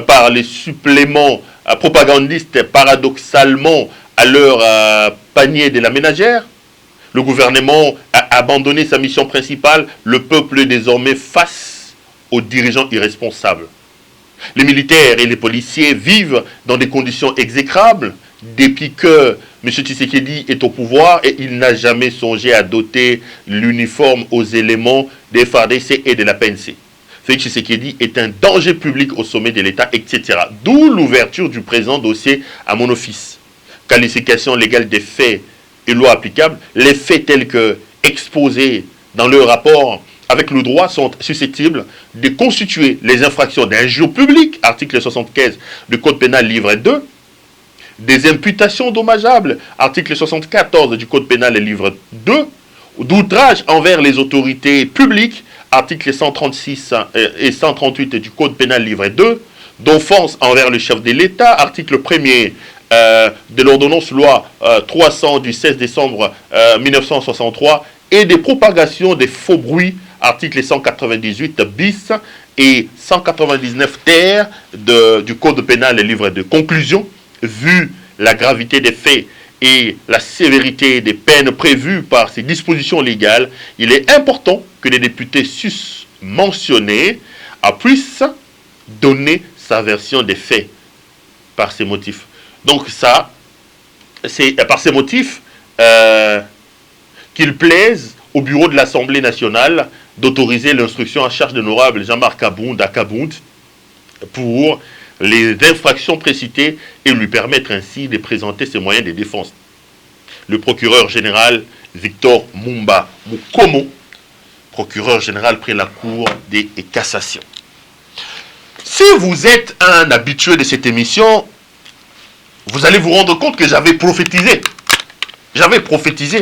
par les suppléments propagandistes paradoxalement à leur panier de la ménagère. Le gouvernement a abandonné sa mission principale. Le peuple est désormais face aux dirigeants irresponsables. Les militaires et les policiers vivent dans des conditions exécrables depuis que M. Tshisekedi est au pouvoir et il n'a jamais songé à doter l'uniforme aux éléments des FARDC et de la PNC. Félix Tshisekedi est un danger public au sommet de l'État, etc. D'où l'ouverture du présent dossier à mon office. Qualification légale des faits et lois applicables, les faits tels que exposés dans le rapport avec le droit sont susceptibles de constituer les infractions d'injure publique, article 75 du Code pénal, livre 2, des imputations dommageables, article 74 du Code pénal, livre 2, d'outrage envers les autorités publiques, article 136 et 138 du Code pénal, livre 2, d'offense envers le chef de l'État, article 1er de l'ordonnance loi 300 du 16 décembre 1963, et des propagations des faux bruits, article 198 bis et 199 ter du Code pénal, livre de conclusion. Vu la gravité des faits et la sévérité des peines prévues par ces dispositions légales, il est important que les députés sus-mentionnés puissent donner sa version des faits par ces motifs. Donc ça, c'est par ces motifs qu'il plaise au bureau de l'Assemblée nationale d'autoriser l'instruction en charge de l'honorable Jean-Marc Kabound à Kabound pour les infractions précitées et lui permettre ainsi de présenter ses moyens de défense. Le procureur général Victor Mumba Mukomo, procureur général près la Cour des cassations. Si vous êtes un habitué de cette émission, vous allez vous rendre compte que j'avais prophétisé. J'avais prophétisé.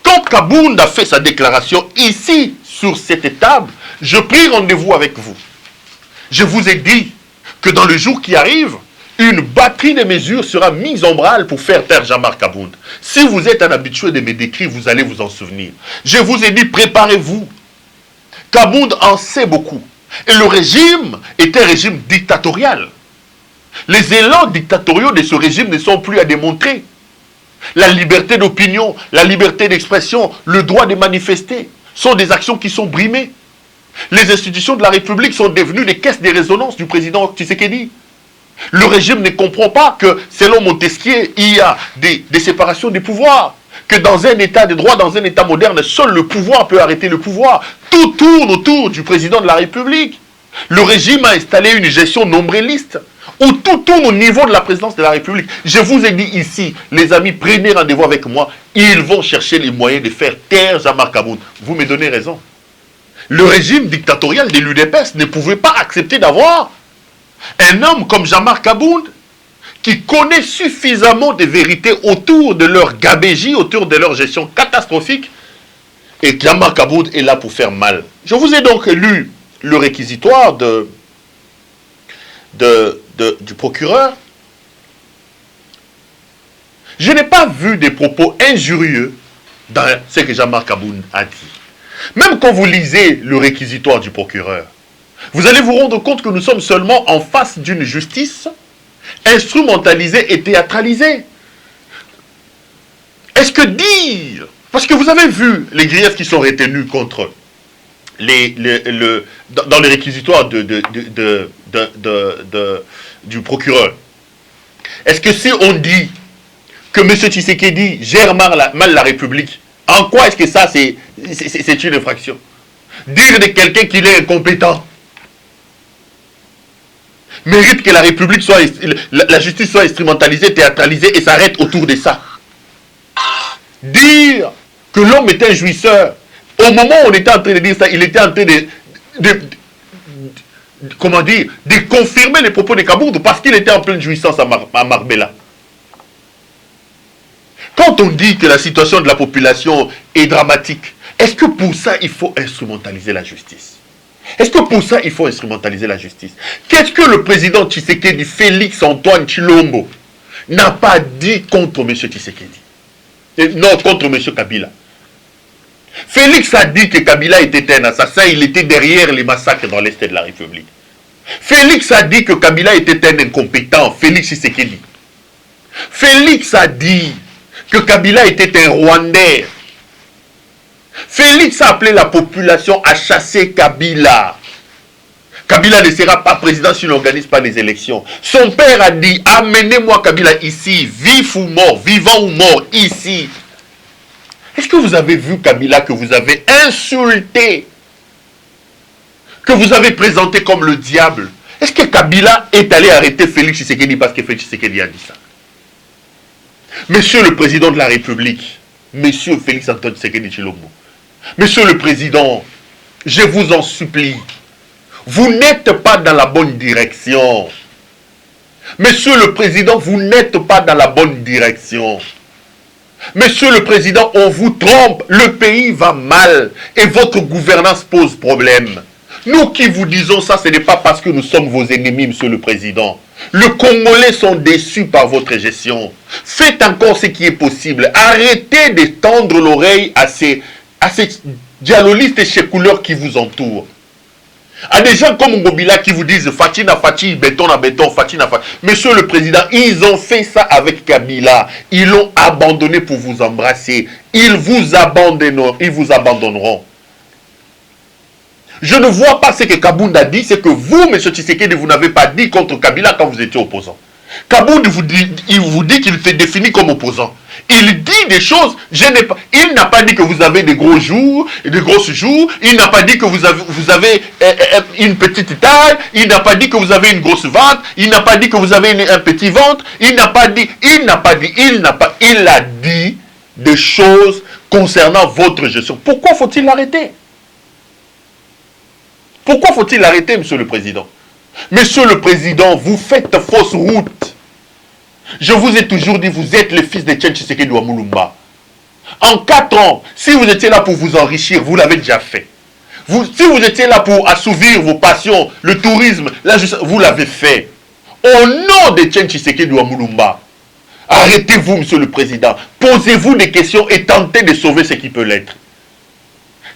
Quand Kabound a fait sa déclaration ici, sur cette table, je pris rendez-vous avec vous. Je vous ai dit que dans le jour qui arrive, une batterie de mesures sera mise en branle pour faire taire Jean-Marc Kabound. Si vous êtes un habitué de mes décrits, vous allez vous en souvenir. Je vous ai dit, préparez-vous. Kabound en sait beaucoup. Et le régime est un régime dictatorial. Les élans dictatoriaux de ce régime ne sont plus à démontrer. La liberté d'opinion, la liberté d'expression, le droit de manifester sont des actions qui sont brimées. Les institutions de la République sont devenues des caisses de résonance du président Tshisekedi. Le régime ne comprend pas que, selon Montesquieu, il y a des séparations des pouvoirs. Que dans un état de droit, dans un état moderne, seul le pouvoir peut arrêter le pouvoir. Tout tourne autour du président de la République. Le régime a installé une gestion nombriliste, où tout tourne au niveau de la présidence de la République. Je vous ai dit ici, les amis, prenez rendez-vous avec moi. Ils vont chercher les moyens de faire taire Jean-Marc Kabound. Vous me donnez raison. Le régime dictatorial de l'UDPS ne pouvait pas accepter d'avoir un homme comme Jean-Marc Kabound qui connaît suffisamment de vérités autour de leur gabégie, autour de leur gestion catastrophique, et Jean-Marc Kabound est là pour faire mal. Je vous ai donc lu le réquisitoire du procureur. Je n'ai pas vu des propos injurieux dans ce que Jean-Marc Kabound a dit. Même quand vous lisez le réquisitoire du procureur, vous allez vous rendre compte que nous sommes seulement en face d'une justice instrumentalisée et théâtralisée. Est-ce que dire, parce que vous avez vu les griefs qui sont retenus contre dans le réquisitoire du procureur, est-ce que si on dit que M. Tshisekedi gère mal la République, en quoi est-ce que ça c'est une infraction? Dire de quelqu'un qu'il est incompétent mérite que la République soit, la justice soit instrumentalisée, théâtralisée et s'arrête autour de ça. Dire que l'homme est un jouisseur, au moment où on était en train de dire ça, il était en train comment dire, de confirmer les propos de Kabound parce qu'il était en pleine jouissance à Marbella. Quand on dit que la situation de la population est dramatique, est-ce que pour ça il faut instrumentaliser la justice? Est-ce que pour ça il faut instrumentaliser la justice? Qu'est-ce que le président Tshisekedi, Félix Antoine Tshilombo, n'a pas dit contre M. Tshisekedi? Non, contre M. Kabila. Félix a dit que Kabila était un assassin, il était derrière les massacres dans l'Est de la République. Félix a dit que Kabila était un incompétent, Félix Tshisekedi. Félix a dit que Kabila était un Rwandais. Félix a appelé la population à chasser Kabila. Kabila ne sera pas président s'il n'organise pas les élections. Son père a dit, amenez-moi Kabila ici, vif ou mort, vivant ou mort, ici. Est-ce que vous avez vu Kabila que vous avez insulté, que vous avez présenté comme le diable? Est-ce que Kabila est allé arrêter Félix Tshisekedi parce que Félix Tshisekedi a dit ça? Monsieur le président de la République, monsieur Félix Antoine Tshisekedi Tshilombo, monsieur le président je vous en supplie. Vous n'êtes pas dans la bonne direction. Monsieur le Président, vous n'êtes pas dans la bonne direction. Monsieur le Président, on vous trompe. Le pays va mal et votre gouvernance pose problème. Nous qui vous disons ça, ce n'est pas parce que nous sommes vos ennemis, Monsieur le Président. Les Congolais sont déçus par votre gestion. Faites encore ce qui est possible. Arrêtez de tendre l'oreille à ces dialolistes et chécouleurs qui vous entourent. À des gens comme Ngobila qui vous disent Fatina Fati, béton à béton, Fatina Fati. Monsieur le Président, ils ont fait ça avec Kabila. Ils l'ont abandonné pour vous embrasser. Ils vous abandonneront. Je ne vois pas ce que Kabound a dit, c'est que vous, M. Tshisekedi, vous n'avez pas dit contre Kabila quand vous étiez opposant. Kabound il vous dit qu'il se définit comme opposant. Il dit des choses, il n'a pas dit que vous avez des gros jours, des grosses jours, il n'a pas dit que vous avez une petite taille, il n'a pas dit que vous avez une grosse vente, il n'a pas dit que vous avez un petit ventre, il a dit des choses concernant votre gestion. Pourquoi faut-il l'arrêter? Pourquoi faut-il l'arrêter, Monsieur le Président? Monsieur le Président, vous faites fausse route. Je vous ai toujours dit, vous êtes le fils de Etienne Tshisekedi Wamulumba. En 4 ans, si vous étiez là pour vous enrichir, vous l'avez déjà fait. Si vous étiez là pour assouvir vos passions, le tourisme, la justice, vous l'avez fait. Au nom d'Etienne Tshisekedi Wamulumba, arrêtez-vous, Monsieur le Président. Posez-vous des questions et tentez de sauver ce qui peut l'être.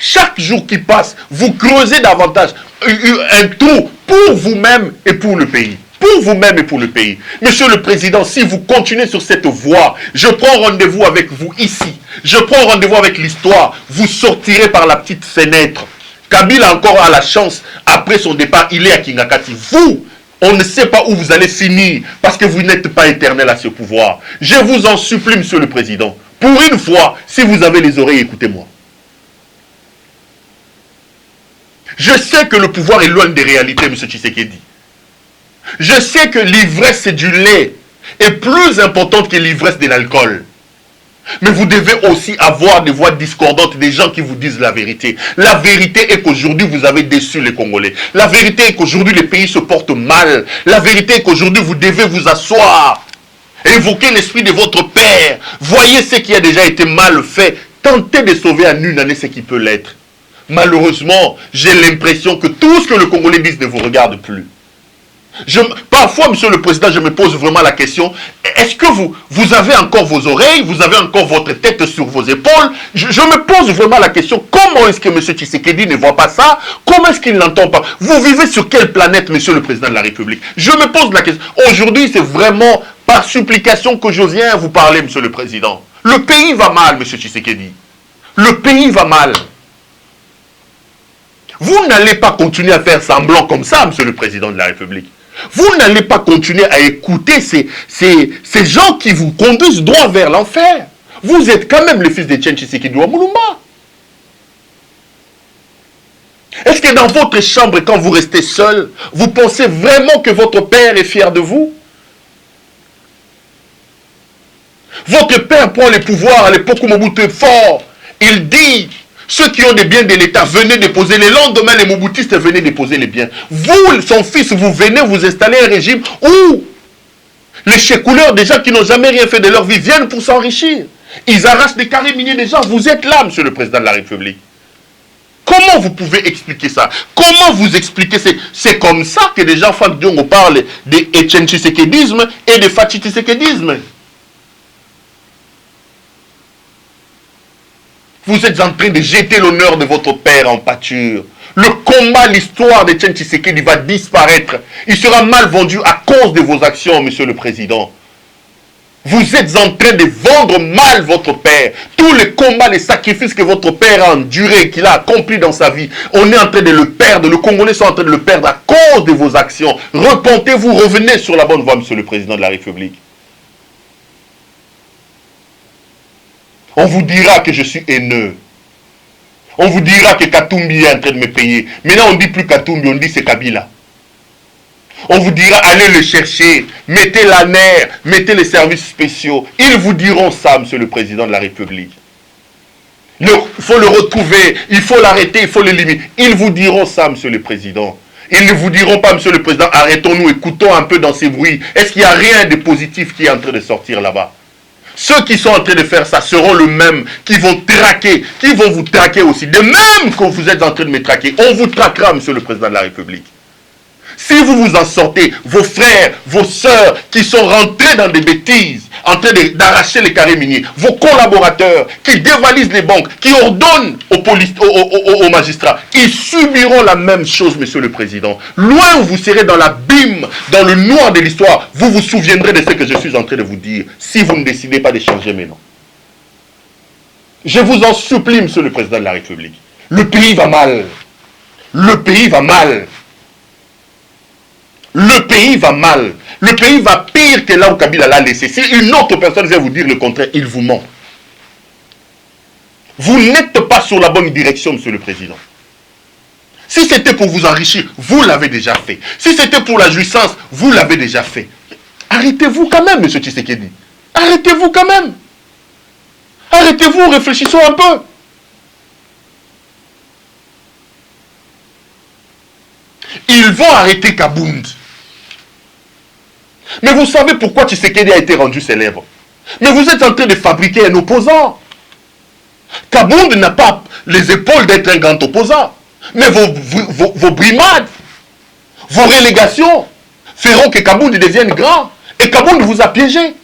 Chaque jour qui passe, vous creusez davantage un trou pour vous-même et pour le pays. Pour vous-même et pour le pays. Monsieur le Président, si vous continuez sur cette voie, je prends rendez-vous avec vous ici. Je prends rendez-vous avec l'histoire. Vous sortirez par la petite fenêtre. Kabila encore a la chance, après son départ, il est à Kingakati. Vous, on ne sait pas où vous allez finir parce que vous n'êtes pas éternel à ce pouvoir. Je vous en supplie, Monsieur le Président. Pour une fois, si vous avez les oreilles, écoutez-moi. Je sais que le pouvoir est loin des réalités, M. Tshisekedi. Je sais que l'ivresse du lait est plus importante que l'ivresse de l'alcool. Mais vous devez aussi avoir des voix discordantes, des gens qui vous disent la vérité. La vérité est qu'aujourd'hui, vous avez déçu les Congolais. La vérité est qu'aujourd'hui, les pays se portent mal. La vérité est qu'aujourd'hui, vous devez vous asseoir, évoquer l'esprit de votre père. Voyez ce qui a déjà été mal fait. Tentez de sauver en une année ce qui peut l'être. Malheureusement, j'ai l'impression que tout ce que le Congolais dit ne vous regarde plus. Parfois, Monsieur le Président, je me pose vraiment la question, est-ce que vous avez encore vos oreilles, vous avez encore votre tête sur vos épaules? Je me pose vraiment la question, comment est-ce que M. Tshisekedi ne voit pas ça? Comment est-ce qu'il n'entend pas? Vous vivez sur quelle planète, Monsieur le Président de la République? Je me pose la question. Aujourd'hui, c'est vraiment par supplication que je viens vous parler, Monsieur le Président. Le pays va mal, M. Tshisekedi. Le pays va mal. Vous n'allez pas continuer à faire semblant comme ça, Monsieur le Président de la République. Vous n'allez pas continuer à écouter ces gens qui vous conduisent droit vers l'enfer. Vous êtes quand même le fils de Etienne Tshisekedi Wamulumba. Est-ce que dans votre chambre, quand vous restez seul, vous pensez vraiment que votre père est fier de vous? Votre père prend les pouvoirs à l'époque où Mobutu est fort. Il dit... Ceux qui ont des biens de l'État, venez déposer. Le lendemain, les Mobutistes venaient déposer les biens. Vous, son fils, vous venez vous installer un régime où les chécouleurs, des gens qui n'ont jamais rien fait de leur vie, viennent pour s'enrichir. Ils arrachent des carrés miniers des gens. Vous êtes là, Monsieur le Président de la République. Comment vous pouvez expliquer ça? Comment vous expliquez? C'est comme ça que des gens, Franck Diongo, parlent d'Etienne Tshisekedisme et de Fachi Tshisekedisme. Vous êtes en train de jeter l'honneur de votre père en pâture. Le combat, l'histoire d'Etienne Tshisekedi va disparaître. Il sera mal vendu à cause de vos actions, Monsieur le Président. Vous êtes en train de vendre mal votre père. Tous les combats, les sacrifices que votre père a endurés, qu'il a accomplis dans sa vie, on est en train de le perdre. Les Congolais sont en train de le perdre à cause de vos actions. Repentez-vous, revenez sur la bonne voie, Monsieur le Président de la République. On vous dira que je suis haineux. On vous dira que Katumbi est en train de me payer. Maintenant, on ne dit plus Katumbi, on dit c'est Kabila. On vous dira, allez le chercher, mettez la NER, mettez les services spéciaux. Ils vous diront ça, Monsieur le Président de la République. Il faut le retrouver, il faut l'arrêter, il faut l'éliminer. Ils vous diront ça, monsieur le président. Ils ne vous diront pas, monsieur le président, arrêtons-nous, écoutons un peu dans ces bruits. Est-ce qu'il n'y a rien de positif qui est en train de sortir là-bas? Ceux qui sont en train de faire ça seront les mêmes qui vont traquer, qui vont vous traquer aussi. De même que vous êtes en train de me traquer, on vous traquera, monsieur le président de la République. Si vous vous en sortez, vos frères, vos sœurs qui sont rentrés dans des bêtises, en train d'arracher les carrés miniers, vos collaborateurs qui dévalisent les banques, qui ordonnent aux magistrats, ils subiront la même chose, monsieur le président. Loin où vous serez dans l'abîme, dans le noir de l'histoire, vous vous souviendrez de ce que je suis en train de vous dire, si vous ne décidez pas de changer maintenant. Je vous en supplie, monsieur le président de la République. Le pays va mal. Le pays va mal. Le pays va mal. Le pays va pire que là où Kabila l'a laissé. Si une autre personne vient vous dire le contraire, il vous ment. Vous n'êtes pas sur la bonne direction, monsieur le président. Si c'était pour vous enrichir, vous l'avez déjà fait. Si c'était pour la jouissance, vous l'avez déjà fait. Arrêtez-vous quand même, monsieur Tshisekedi. Arrêtez-vous quand même. Arrêtez-vous, réfléchissons un peu. Ils vont arrêter Kabound. Mais vous savez pourquoi Tshisekedi a été rendu célèbre? Mais vous êtes en train de fabriquer un opposant. Kabound n'a pas les épaules d'être un grand opposant. Mais vos brimades, vos relégations feront que Kabound devienne grand. Et Kabound vous a piégé.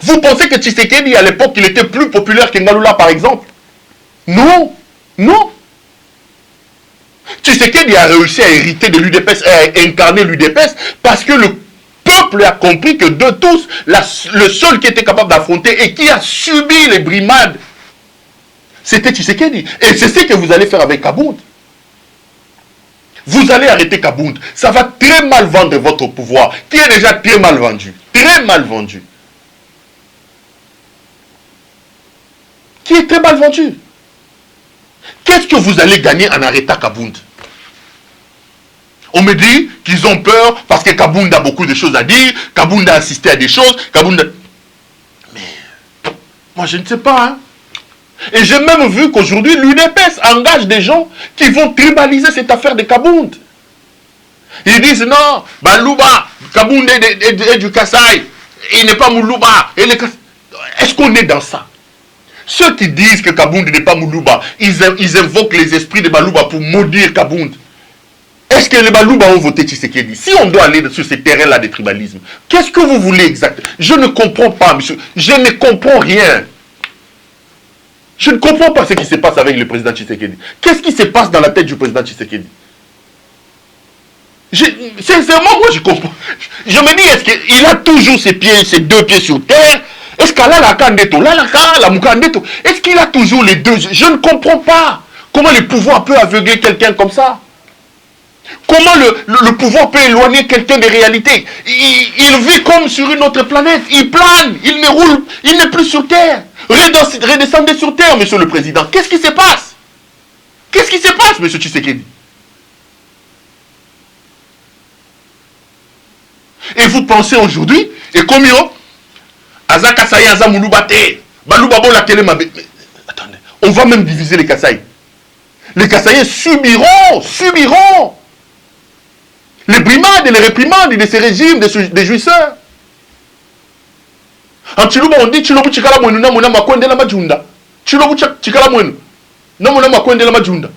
Vous pensez que Tshisekedi, à l'époque, il était plus populaire que Ngalula, par exemple? Non. Non. Tshisekedi a réussi à hériter de l'UDPS, à incarner l'UDPS, parce que le peuple a compris que de tous, le seul qui était capable d'affronter et qui a subi les brimades, c'était Tshisekedi. Et c'est ce que vous allez faire avec Kabound. Vous allez arrêter Kabound. Ça va très mal vendre votre pouvoir, qui est déjà très mal vendu. Très mal vendu. Qui est très mal vendu. Qu'est-ce que vous allez gagner en arrêtant Kabound? On me dit qu'ils ont peur parce que Kabound a beaucoup de choses à dire, Kabound a assisté à des choses, Kabound a... Mais, moi je ne sais pas, hein. Et j'ai même vu qu'aujourd'hui, l'UDPS engage des gens qui vont tribaliser cette affaire de Kabound. Ils disent non, Balouba, Kabound est du Kasaï, il n'est pas Moulouba. Est-ce qu'on est dans ça? Ceux qui disent que Kabound n'est pas Moulouba, ils invoquent les esprits de Balouba pour maudire Kabound. Est-ce que les Balouba ont voté Tshisekedi? Si on doit aller sur ces terrains-là de tribalisme, qu'est-ce que vous voulez exactement? Je ne comprends pas, monsieur. Je ne comprends rien. Je ne comprends pas ce qui se passe avec le président Tshisekedi. Qu'est-ce qui se passe dans la tête du président Tshisekedi? Sincèrement, moi je comprends. Je me dis, est-ce qu'il a toujours ses deux pieds sur terre? Est-ce qu'il a la candeto, la moukandeto? Est-ce qu'il a toujours les deux? Je ne comprends pas. Comment le pouvoir peut aveugler quelqu'un comme ça? Comment le pouvoir peut éloigner quelqu'un des réalités? Il vit comme sur une autre planète. Il plane, il ne roule, il n'est plus sur terre. Redescendez sur terre, monsieur le président. Qu'est-ce qui se passe? Qu'est-ce qui se passe, monsieur Tshisekedi? Et vous pensez aujourd'hui, et comme Aza Kasaï, Aza Mouloubate, Balouba Bola Kele Mabe. Attendez, on va même diviser les Kasaïs. Les Kasaïens subiront les brimades et les réprimandes de ces régimes des jouisseurs. En Chilouba, on dit Chilobu Chikala Mwenu, Namuna Makwende la Majunda. Chilobu Chikala Mwenu, Namuna Makwende la Majunda.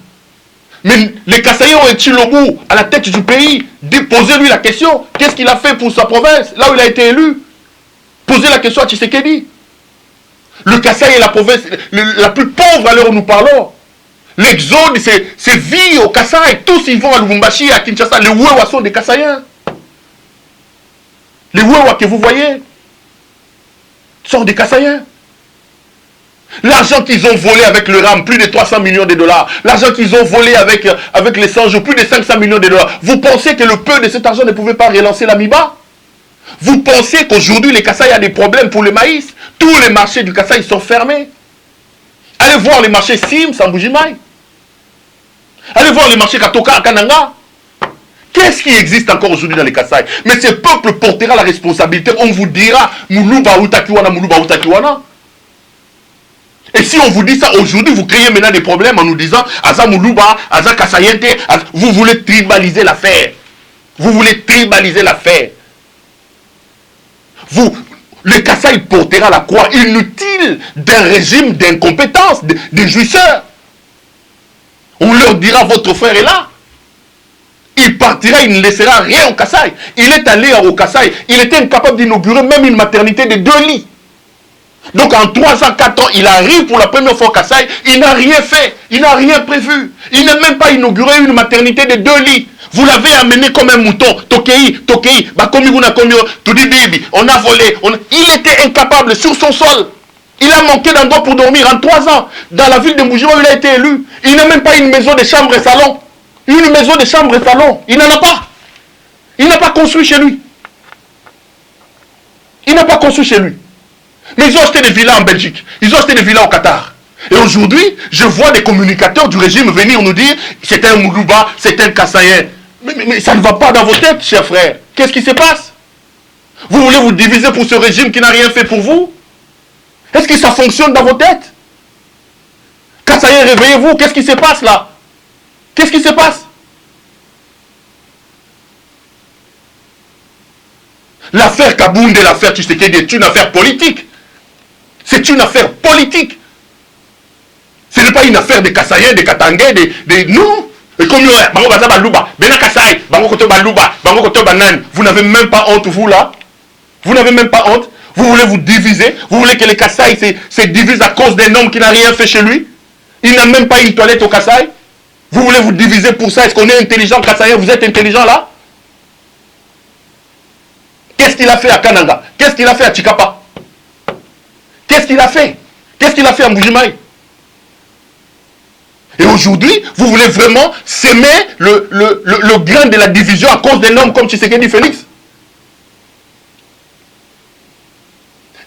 Mais les Kasaïens ont un Chilobu à la tête du pays. Posez-lui la question, qu'est-ce qu'il a fait pour sa province, là où il a été élu? Posez la question à Tshisekedi. Le Kasaï est la province la plus pauvre à l'heure où nous parlons. L'exode, c'est vie au Kasaï. Tous ils vont à Lubumbashi, à Kinshasa. Les Wewa sont des Kasaïens. Les Wewa que vous voyez sont des Kasaïens. L'argent qu'ils ont volé avec le RAM, plus de 300 millions de dollars. L'argent qu'ils ont volé avec les 100 jours, plus de 500 millions de dollars. Vous pensez que le peu de cet argent ne pouvait pas relancer la MIBA? Vous pensez qu'aujourd'hui, les Kasaï a des problèmes pour le maïs? Tous les marchés du Kasaï sont fermés. Allez voir les marchés Sim, Sambujimai. Allez voir les marchés Katoka, à Kananga. Qu'est-ce qui existe encore aujourd'hui dans les Kasaï? Mais ce peuple portera la responsabilité. On vous dira, Moulouba Utakiwana, Moulouba Utakiwana. Et si on vous dit ça aujourd'hui, vous créez maintenant des problèmes en nous disant Aza Moulouba, Aza Kassayente, vous voulez tribaliser l'affaire. Vous voulez tribaliser l'affaire. Le Kassai portera la croix inutile d'un régime d'incompétence, de jouisseurs. On leur dira votre frère est là. Il partira, il ne laissera rien au Kassai. Il est allé au Kassai, il était incapable d'inaugurer même une maternité de 2 lits. Donc en 3 ans, 4 ans, il arrive pour la première fois au Kassai, il n'a rien fait, il n'a rien prévu. Il n'a même pas inauguré une maternité de 2 lits. Vous l'avez amené comme un mouton. Tokei, on a volé. Il était incapable sur son sol. Il a manqué d'endroit pour dormir en 3 ans. Dans la ville de Moujima, il a été élu. Il n'a même pas une maison de chambre et salon. Une maison de chambre et salon. Il n'en a pas. Il n'a pas construit chez lui. Il n'a pas construit chez lui. Mais ils ont acheté des villas en Belgique. Ils ont acheté des villas au Qatar. Et aujourd'hui, je vois des communicateurs du régime venir nous dire c'est un Moulouba, c'est un Kassayen. Mais ça ne va pas dans vos têtes, chers frères. Qu'est-ce qui se passe? Vous voulez vous diviser pour ce régime qui n'a rien fait pour vous? Est-ce que ça fonctionne dans vos têtes? Kassayen, réveillez-vous. Qu'est-ce qui se passe là? Qu'est-ce qui se passe? L'affaire Kabound et l'affaire Tshisekedi est une affaire politique. C'est une affaire politique. Ce n'est pas une affaire des Kassayen, des Katangais, des... Non. Et comme vous n'avez même pas honte, vous là. Vous n'avez même pas honte. Vous voulez vous diviser. Vous voulez que les Kassai se divisent à cause d'un homme qui n'a rien fait chez lui. Il n'a même pas une toilette au Kassai. Vous voulez vous diviser pour ça. Est-ce qu'on est intelligent, Kassaïen? Vous êtes intelligent là? Qu'est-ce qu'il a fait à Kananga? Qu'est-ce qu'il a fait à Chikapa? Qu'est-ce qu'il a fait? Qu'est-ce qu'il a fait à Mbujimaï? Et aujourd'hui, vous voulez vraiment s'aimer le grain de la division à cause d'un homme comme Tshisekedi Félix?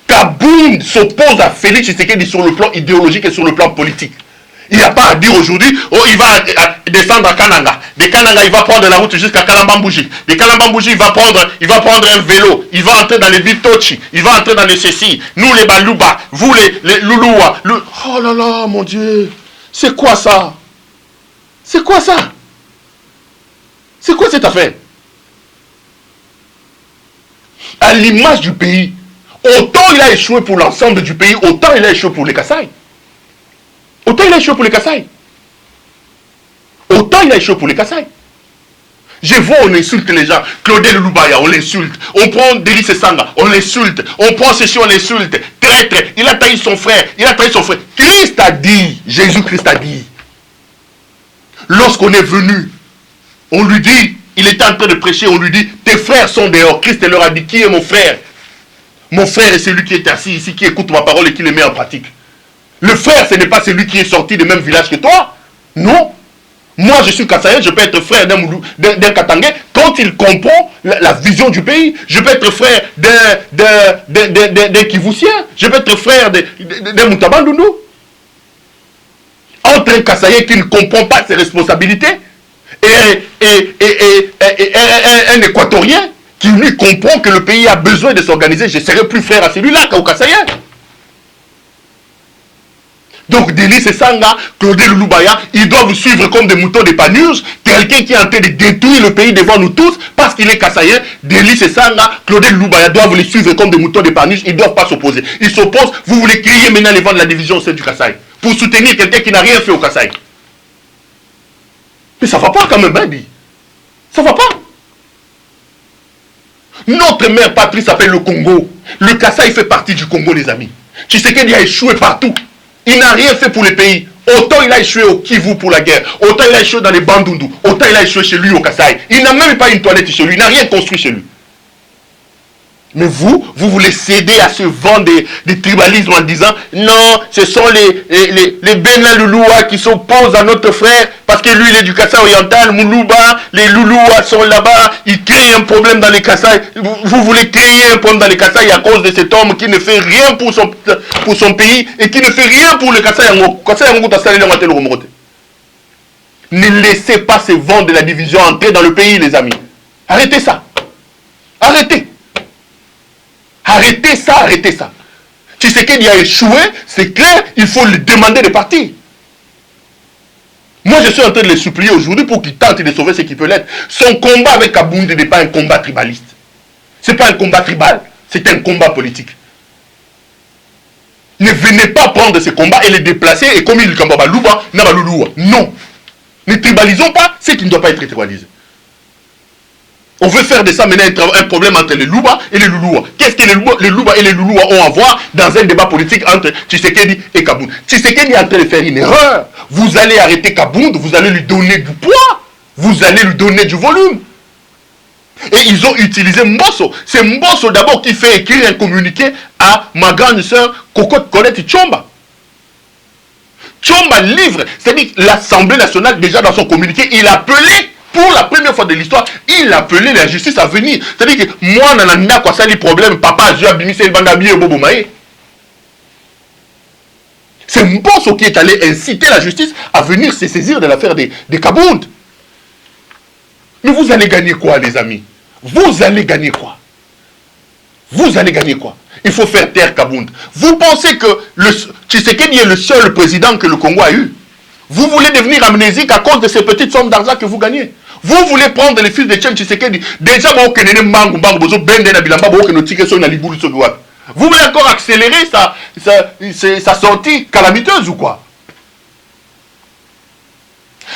Kabound s'oppose à Félix Tshisekedi sur le plan idéologique et sur le plan politique. Il n'y a pas à dire aujourd'hui, oh, il va descendre à Kananga. De Kananga, il va prendre la route jusqu'à Kalambambouji. De Kalambambouji, il va prendre un vélo. Il va entrer dans les villes Tochi. Il va entrer dans les Ceci. Nous, les Balouba. Vous, les Louloua. Oh là là, mon Dieu. C'est quoi ça? C'est quoi ça? C'est quoi cette affaire? À l'image du pays, autant il a échoué pour l'ensemble du pays, autant il a échoué pour les Kassai. Autant il a échoué pour les Kassai. Autant il a échoué pour les Kassai. Je vois, on insulte les gens. Claudel Loubaya, on l'insulte. On prend Delis Sanga, on l'insulte. On prend ceci, on l'insulte. Traître, il a trahi son frère. Il a trahi son frère. Christ a dit, Jésus-Christ a dit, lorsqu'on est venu, on lui dit, il était en train de prêcher, on lui dit, tes frères sont dehors. Christ leur a dit, qui est mon frère? Mon frère est celui qui est assis ici, qui écoute ma parole et qui les met en pratique. Le frère, ce n'est pas celui qui est sorti du même village que toi. Non. Moi, je suis Kassaïen, je peux être frère d'un Katangais quand il comprend la vision du pays. Je peux être frère d'un Kivoussien. Je peux être frère d'un Moutabandounou. Entre un Kassaïen qui ne comprend pas ses responsabilités et un Équatorien qui lui comprend que le pays a besoin de s'organiser, je serai plus frère à celui-là qu'au Kassaïen. Donc Delis et Sanga, Claudel Loubaya, ils doivent suivre comme des moutons de panurge quelqu'un qui est en train de détruire le pays devant nous tous parce qu'il est Kassaïen. Delis et Sanga, Claudel Loubaya doivent les suivre comme des moutons de panurge. Ils ne doivent pas s'opposer. Ils s'opposent. Vous voulez créer maintenant les vents de la division au sein du Kassai pour soutenir quelqu'un qui n'a rien fait au Kassai. Mais ça ne va pas quand même, hein, dit. Ça ne va pas. Notre mère patrie s'appelle le Congo. Le Kassai fait partie du Congo, les amis. Tshisekedi a échoué partout. Il n'a rien fait pour les pays. Autant il a échoué au Kivu pour la guerre. Autant il a échoué dans les Bandundu. Autant il a échoué chez lui au Kassai. Il n'a même pas une toilette chez lui. Il n'a rien construit chez lui. Mais vous voulez céder à ce vent des tribalismes en disant non, ce sont les Bena Louloua qui s'opposent à notre frère parce que lui il est du Kassai oriental, Moulouba, les Louloua sont là-bas, ils créent un problème dans les Kassai. Vous voulez créer un problème dans les Kassai à cause de cet homme qui ne fait rien pour son pays et qui ne fait rien pour le Kassai. Ne laissez pas ce vent de la division entrer dans le pays, les amis. Arrêtez ça. Arrêtez. Arrêtez ça, arrêtez ça. Tshisekedi a échoué, c'est clair, il faut lui demander de partir. Moi, je suis en train de les supplier aujourd'hui pour qu'il tente de sauver ce qui peut l'être. Son combat avec Kabound n'est pas un combat tribaliste. Ce n'est pas un combat tribal, c'est un combat politique. Ne venez pas prendre ce combat et les déplacer et comme il combat Louba, non. Ne tribalisons pas ce qui ne doit pas être tribalisé. On veut faire de ça maintenant un problème entre les Louba et les Louloua. Qu'est-ce que les Louba et les Louloua ont à voir dans un débat politique entre Tshisekedi et Kabound? Tshisekedi est en train de faire une erreur. Vous allez arrêter Kabound, vous allez lui donner du poids, vous allez lui donner du volume. Et ils ont utilisé Mbosso. C'est Mbosso d'abord qui fait écrire un communiqué à ma grande sœur Cocotte Colette Tchomba. Tchomba livre, c'est-à-dire l'Assemblée nationale déjà dans son communiqué, il appelait pour la première fois de l'histoire, il appelait la justice à venir. C'est-à-dire que moi, nanana, quoi ça, les problèmes, papa, je abimi, c'est le bandabi et bobo maé. C'est Mbosso qui est allé inciter la justice à venir se saisir de l'affaire des Kabound. Mais vous allez gagner quoi, les amis? Vous allez gagner quoi? Vous allez gagner quoi? Il faut faire taire Kabound. Vous pensez que Tshisekedi est le seul président que le Congo a eu? Vous voulez devenir amnésique à cause de ces petites sommes d'argent que vous gagnez? Vous voulez prendre les fils de Tchem Tshisekedi? Déjà, vous voulez encore accélérer sa sortie calamiteuse ou quoi?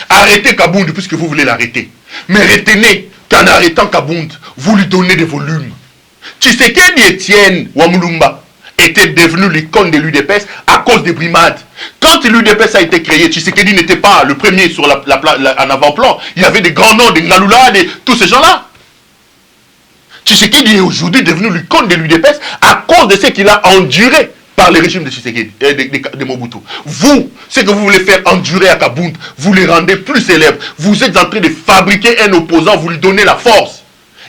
Arrêtez Kabound puisque vous voulez l'arrêter. Mais retenez qu'en arrêtant Kabound, vous lui donnez des volumes. Tshisekedi Etienne Wamulumba était devenu l'icône de l'UDPS à cause des brimades. Quand l'UDPS a été créé, Tshisekedi n'était pas le premier sur en avant-plan. Il y avait des grands noms, des Ngalula, tous ces gens-là. Tshisekedi est aujourd'hui devenu l'icône de l'UDPS à cause de ce qu'il a enduré par le régime de Tshisekedi, de Mobutu. Vous, ce que vous voulez faire endurer à Kabound, vous les rendez plus célèbres. Vous êtes en train de fabriquer un opposant, vous lui donnez la force.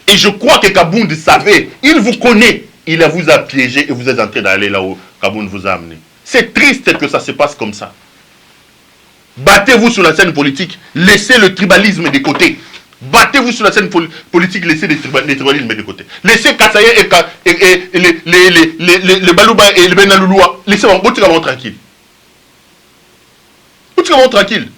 Et je crois que Kabound savait, il vous connaît, il vous a piégé et vous êtes en train d'aller là où Kabound vous a amené. C'est triste que ça se passe comme ça. Battez-vous sur la scène politique, laissez le tribalisme de côté. Battez-vous sur la scène politique, laissez les tribalismes de côté. Laissez Katsaye et les Balouba et les Benaloulua, laissez-moi tranquille. Tranquille.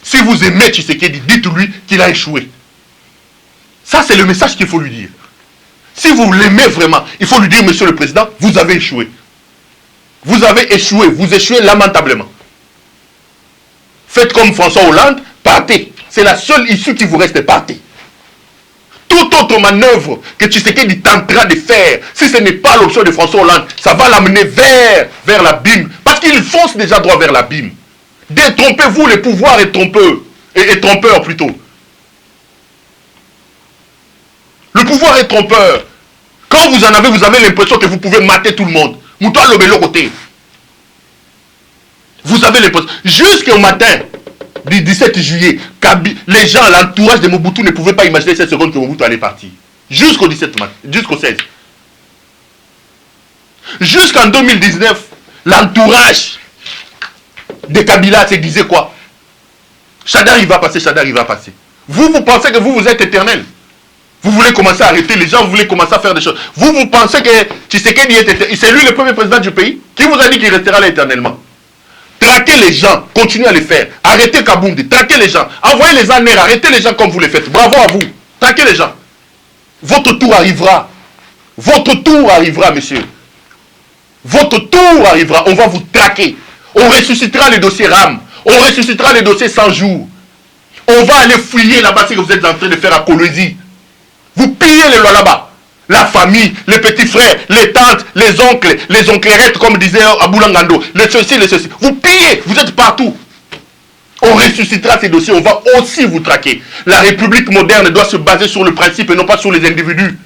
Si vous aimez Tshisekedi, dites-lui qu'il a échoué. Ça, c'est le message qu'il faut lui dire. Si vous l'aimez vraiment, il faut lui dire, monsieur le président, vous avez échoué. Vous avez échoué, vous échouez lamentablement. Faites comme François Hollande, partez. C'est la seule issue qui vous reste, partez. Toute autre manœuvre que Tshisekedi tentera de faire, si ce n'est pas l'option de François Hollande, ça va l'amener vers l'abîme. Parce qu'il fonce déjà droit vers l'abîme. Détrompez-vous, le pouvoir est trompeur. Et trompeur plutôt. Le pouvoir est trompeur. Quand vous en avez, vous avez l'impression que vous pouvez mater tout le monde. Moutoua Lobelo côté. Vous avez l'impression. Jusqu'au matin du 17 juillet, les gens, l'entourage de Mobutu ne pouvaient pas imaginer cette seconde que Mobutu allait partir. Jusqu'au 17 mars, jusqu'au 16. Jusqu'en 2019, l'entourage de Kabila se disait quoi? Chadar il va passer, Chadar il va passer. Vous pensez que vous êtes éternel. Vous voulez commencer à arrêter les gens, vous voulez commencer à faire des choses. Vous pensez que Tshisekedi est éternel. C'est lui le premier président du pays qui vous a dit qu'il restera là éternellement. Traquez les gens, continuez à les faire. Arrêtez Kabound, traquez les gens. Envoyez les années, arrêtez les gens comme vous les faites. Bravo à vous. Traquez les gens. Votre tour arrivera. Votre tour arrivera, monsieur. Votre tour arrivera. On va vous traquer. On ressuscitera les dossiers RAM. On ressuscitera les dossiers 100 jours. On va aller fouiller là-bas ce que vous êtes en train de faire à Colosie. Vous pillez les lois là-bas. La famille, les petits frères, les tantes, les oncles, les onclerettes, comme disait Aboulangando, les ceci, les ceci. Vous pillez, vous êtes partout. On ressuscitera ces dossiers, on va aussi vous traquer. La République moderne doit se baser sur le principe et non pas sur les individus.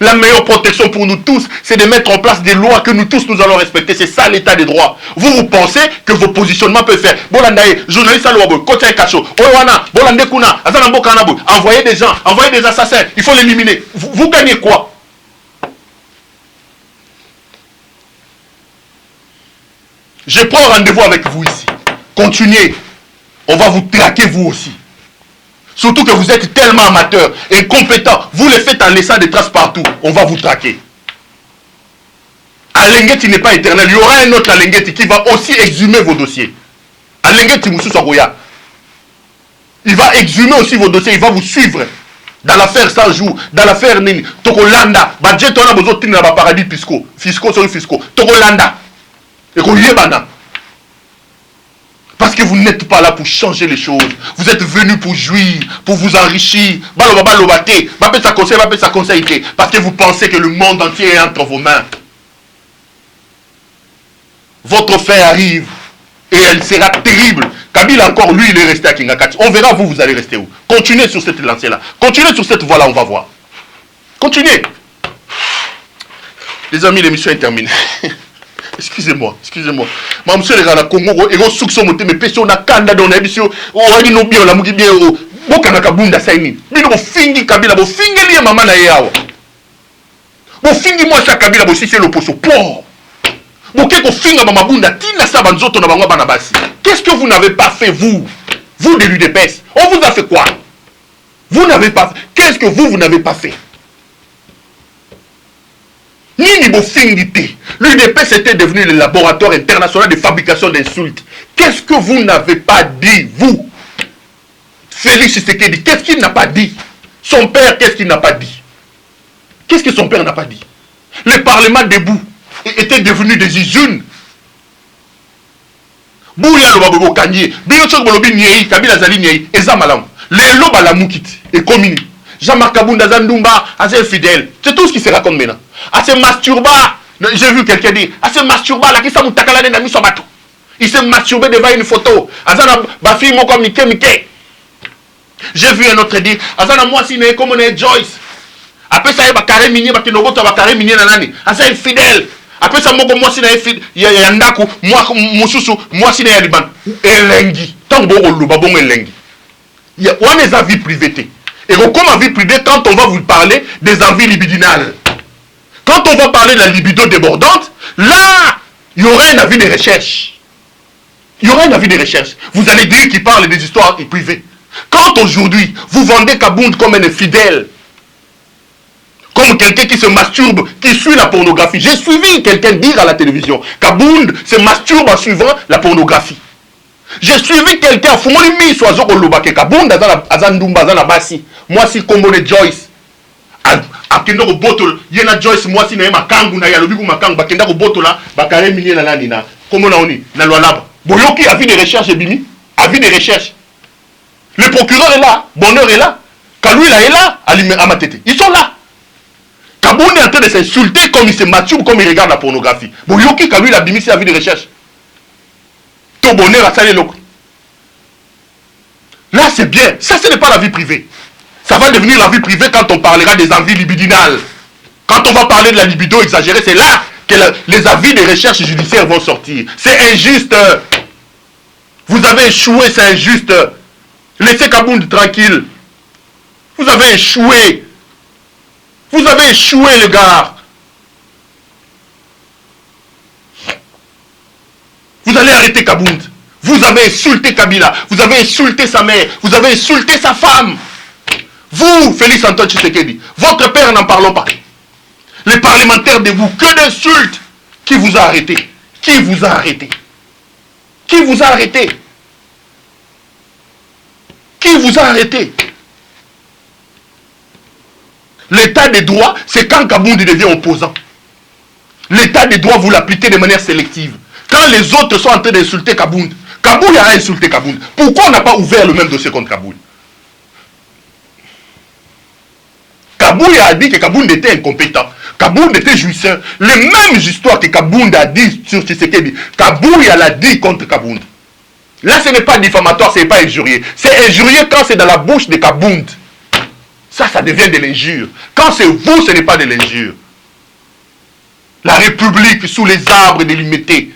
La meilleure protection pour nous tous, c'est de mettre en place des lois que nous tous nous allons respecter. C'est ça l'état des droits. Vous pensez que vos positionnements peuvent faire. Bolandaye, journaliste Alouabo, Kotiaï Kacho, Owana, Bolande Kuna, Azanambo Kanabou, envoyer des gens, envoyer des assassins, il faut l'éliminer. Vous gagnez quoi? Je prends rendez-vous avec vous ici. Continuez. On va vous traquer vous aussi. Surtout que vous êtes tellement amateur, incompétent. Vous le faites en laissant des traces partout. On va vous traquer. Alengeti n'est pas éternel. Il y aura un autre Alengeti qui va aussi exhumer vos dossiers. Alengeti Moussou Sagoya. Il va exhumer aussi vos dossiers. Il va vous suivre. Dans l'affaire 100 jours, dans l'affaire Nini, Tokolanda, Badjet, on a besoin de tenir paradis fiscaux. Fiscaux sur fiscaux. Tokolanda. Et qu'on y est maintenant. Parce que vous n'êtes pas là pour changer les choses. Vous êtes venus pour jouir, pour vous enrichir. Parce que vous pensez que le monde entier est entre vos mains. Votre fin arrive. Et elle sera terrible. Kabila encore, lui, il est resté à Kingakati. On verra, vous allez rester où. Continuez sur cette lancée-là. Continuez sur cette voie-là, on va voir. Continuez. Les amis, l'émission est terminée. Excusez-moi. Mam monsieur le Congo, et on soupçonne monter mes péchés, on a kanda dans l'émission, on a dit non bien, la mouki bien, bokana kabunda saini. Bino bo fingi Kabila, bo fingi lié maman na yawa. Bo fingi moi ça Kabila, bo si c'est l'opposition. Pour. Qu'est-ce que vous n'avez pas fait, vous de l'UDPS? On vous a fait quoi? Vous n'avez pas fait. Qu'est-ce que vous n'avez pas fait? L'UDPS était devenu le laboratoire international de fabrication d'insultes. Qu'est-ce que vous n'avez pas dit, vous? Félix Tshisekedi, qu'est-ce qu'il n'a pas dit? Son père, qu'est-ce qu'il n'a pas dit? Qu'est-ce que son père n'a pas dit? Le Parlement debout était devenu des usines. Bouya lo baboko kanye, biyo chok bolobi nyei, Kabila zali nyei, eza malam. Les lobes la moukit et commune. Jean-Marc Kabunda Zandumba, assez fidèle. C'est tout ce qui se raconte maintenant. Assez masturba, j'ai vu quelqu'un dire, assez masturba, la qui sa moutakala de nami sobato. Il s'est masturbé devant une photo. Azana bafi moko mike. J'ai vu un autre dire, Azana moi si ne comme on est Joyce. Après ça, il va carré minier, parce que nous avons carré minier dans l'année. Assez fidèle. Après ça, moi si il y a Ndaku, moi si il y a Liban. Elengi. Tant que vous avez elengi. On a des avis privés. Et comme avis privé, quand on va vous parler des envies libidinales, quand on va parler de la libido débordante, là, il y aura un avis de recherche. Il y aura un avis de recherche. Vous allez dire qu'il parle des histoires privées. Quand aujourd'hui, vous vendez Kabound comme un fidèle, comme quelqu'un qui se masturbe, qui suit la pornographie. J'ai suivi quelqu'un dire à la télévision, Kabound se masturbe en suivant la pornographie. J'ai suivi quelqu'un, Fumolimi, Soazo Kolobake, Kabound, Azandumba, Azanabasi, moi si Kombone Joyce, Akendo ko botol, Yena Joyce, moi si Naema Kangu, na Yalobiku Makangu, Bakenda ko botola, Bakare Minier na Nina, comment on na Loalaba. Boyoki, avis de recherche, Bimi, avis de recherche. Le procureur est là, Bonheur est là, Kalouila est là, Amatete. Ils sont là. Kabound est en train de s'insulter comme il se masturbe, comme il regarde la pornographie. Boyoki, Kalouila, Bimi, c'est avis de recherche. Ton bonheur à saler l'eau. Là, c'est bien. Ça, ce n'est pas la vie privée. Ça va devenir la vie privée quand on parlera des envies libidinales. Quand on va parler de la libido exagérée, c'est là que les avis de recherche judiciaire vont sortir. C'est injuste. Vous avez échoué, c'est injuste. Laissez Kabound tranquille. Vous avez échoué. Vous avez échoué, les gars. Vous allez arrêter Kabound. Vous avez insulté Kabila. Vous avez insulté sa mère. Vous avez insulté sa femme. Vous, Félix Antoine Tshisekedi, votre père, n'en parlons pas. Les parlementaires de vous, que d'insultes. Qui vous a arrêté? Qui vous a arrêté? Qui vous a arrêté? Qui vous a arrêté? L'état des droits, c'est quand Kabound devient opposant. L'état des droits, vous l'appliquez de manière sélective. Quand les autres sont en train d'insulter Kabound, Kabound a insulté Kabound. Pourquoi on n'a pas ouvert le même dossier contre Kabound? Kabound a dit que Kabound était incompétent. Kabound était jouisseur. Les mêmes histoires que Kabound a dit sur Tshisekedi, Kabound l'a dit contre Kabound. Là, ce n'est pas diffamatoire, ce n'est pas injurieux. C'est injurieux quand c'est dans la bouche de Kabound. Ça devient de l'injure. Quand c'est vous, ce n'est pas de l'injure. La République sous les arbres délimités.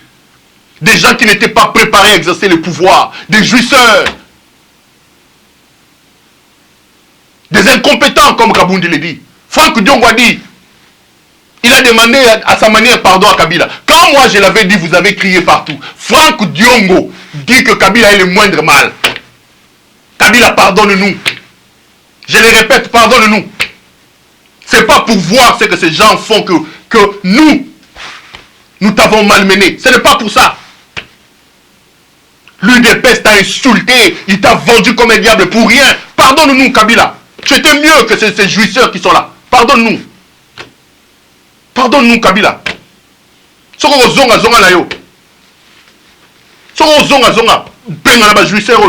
Des gens qui n'étaient pas préparés à exercer le pouvoir. Des jouisseurs. Des incompétents, comme Kabound l'a dit. Franck Diongo a dit. Il a demandé à sa manière pardon à Kabila. Quand moi je l'avais dit, vous avez crié partout. Franck Diongo dit que Kabila est le moindre mal. Kabila, pardonne-nous. Je le répète, pardonne-nous. C'est pas pour voir ce que ces gens font que nous t'avons malmené. Ce n'est pas pour ça. L'UDPS t'a insulté, il t'a vendu comme un diable pour rien. Pardonne-nous, Kabila. Tu étais mieux que ces jouisseurs qui sont là. Pardonne-nous. Pardonne-nous, Kabila. Soko zonga zonga na yo. Soko zonga zonga. Benga na ba jouisseur.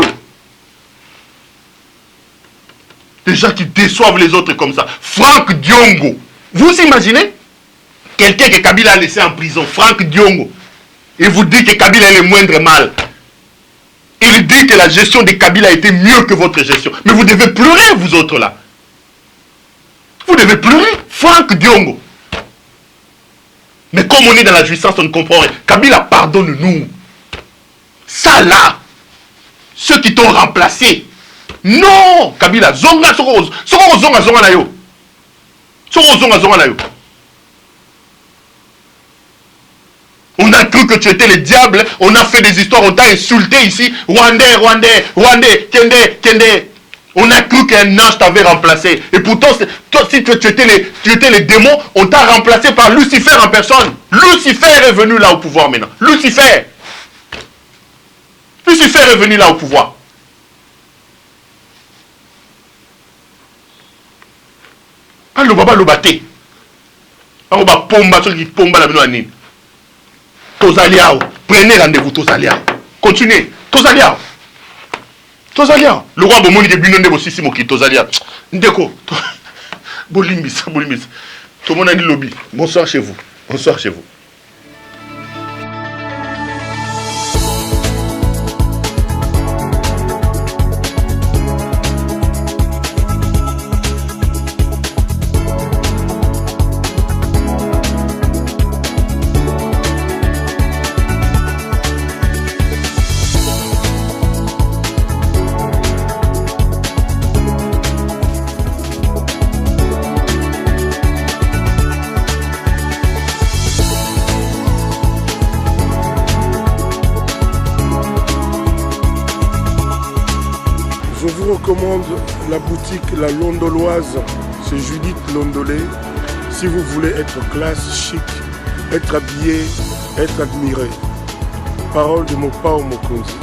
Des gens qui déçoivent les autres comme ça. Franck Diongo. Vous imaginez quelqu'un que Kabila a laissé en prison, Franck Diongo, et vous dites que Kabila est le moindre mal. Il dit que la gestion de Kabila a été mieux que votre gestion. Mais vous devez pleurer, vous autres là. Vous devez pleurer, Franck Diongo. Mais comme on est dans la jouissance, on ne comprend rien. Kabila, pardonne-nous. Ça là, ceux qui t'ont remplacé. Non, Kabila, zonga, soko zonga zonga na yo. Soko zonga zonga na yo. On a cru que tu étais le diable, on a fait des histoires, on t'a insulté ici. Rwandais, Kende. On a cru qu'un ange t'avait remplacé. Et pourtant, toi, si tu étais les démons, on t'a remplacé par Lucifer en personne. Lucifer est venu là au pouvoir maintenant. Lucifer est venu là au pouvoir. Alors, baba lobate. Alors, baba pomba, ceux qui pomba la benoît nini. Tozaliao, prenez rendez-vous, Tozaliao. Continuez, Tozaliao. Le roi Bomoni de Binonde Bossisi Moki, Tozaliao. Ndeko, Bolimbis. Tout le monde a dit lobby. Bonsoir chez vous. Je vous recommande la boutique La Londoloise, c'est Judith Londolé. Si vous voulez être classe, chic, être habillé, être admiré. Parole de Mopao Mokonzi.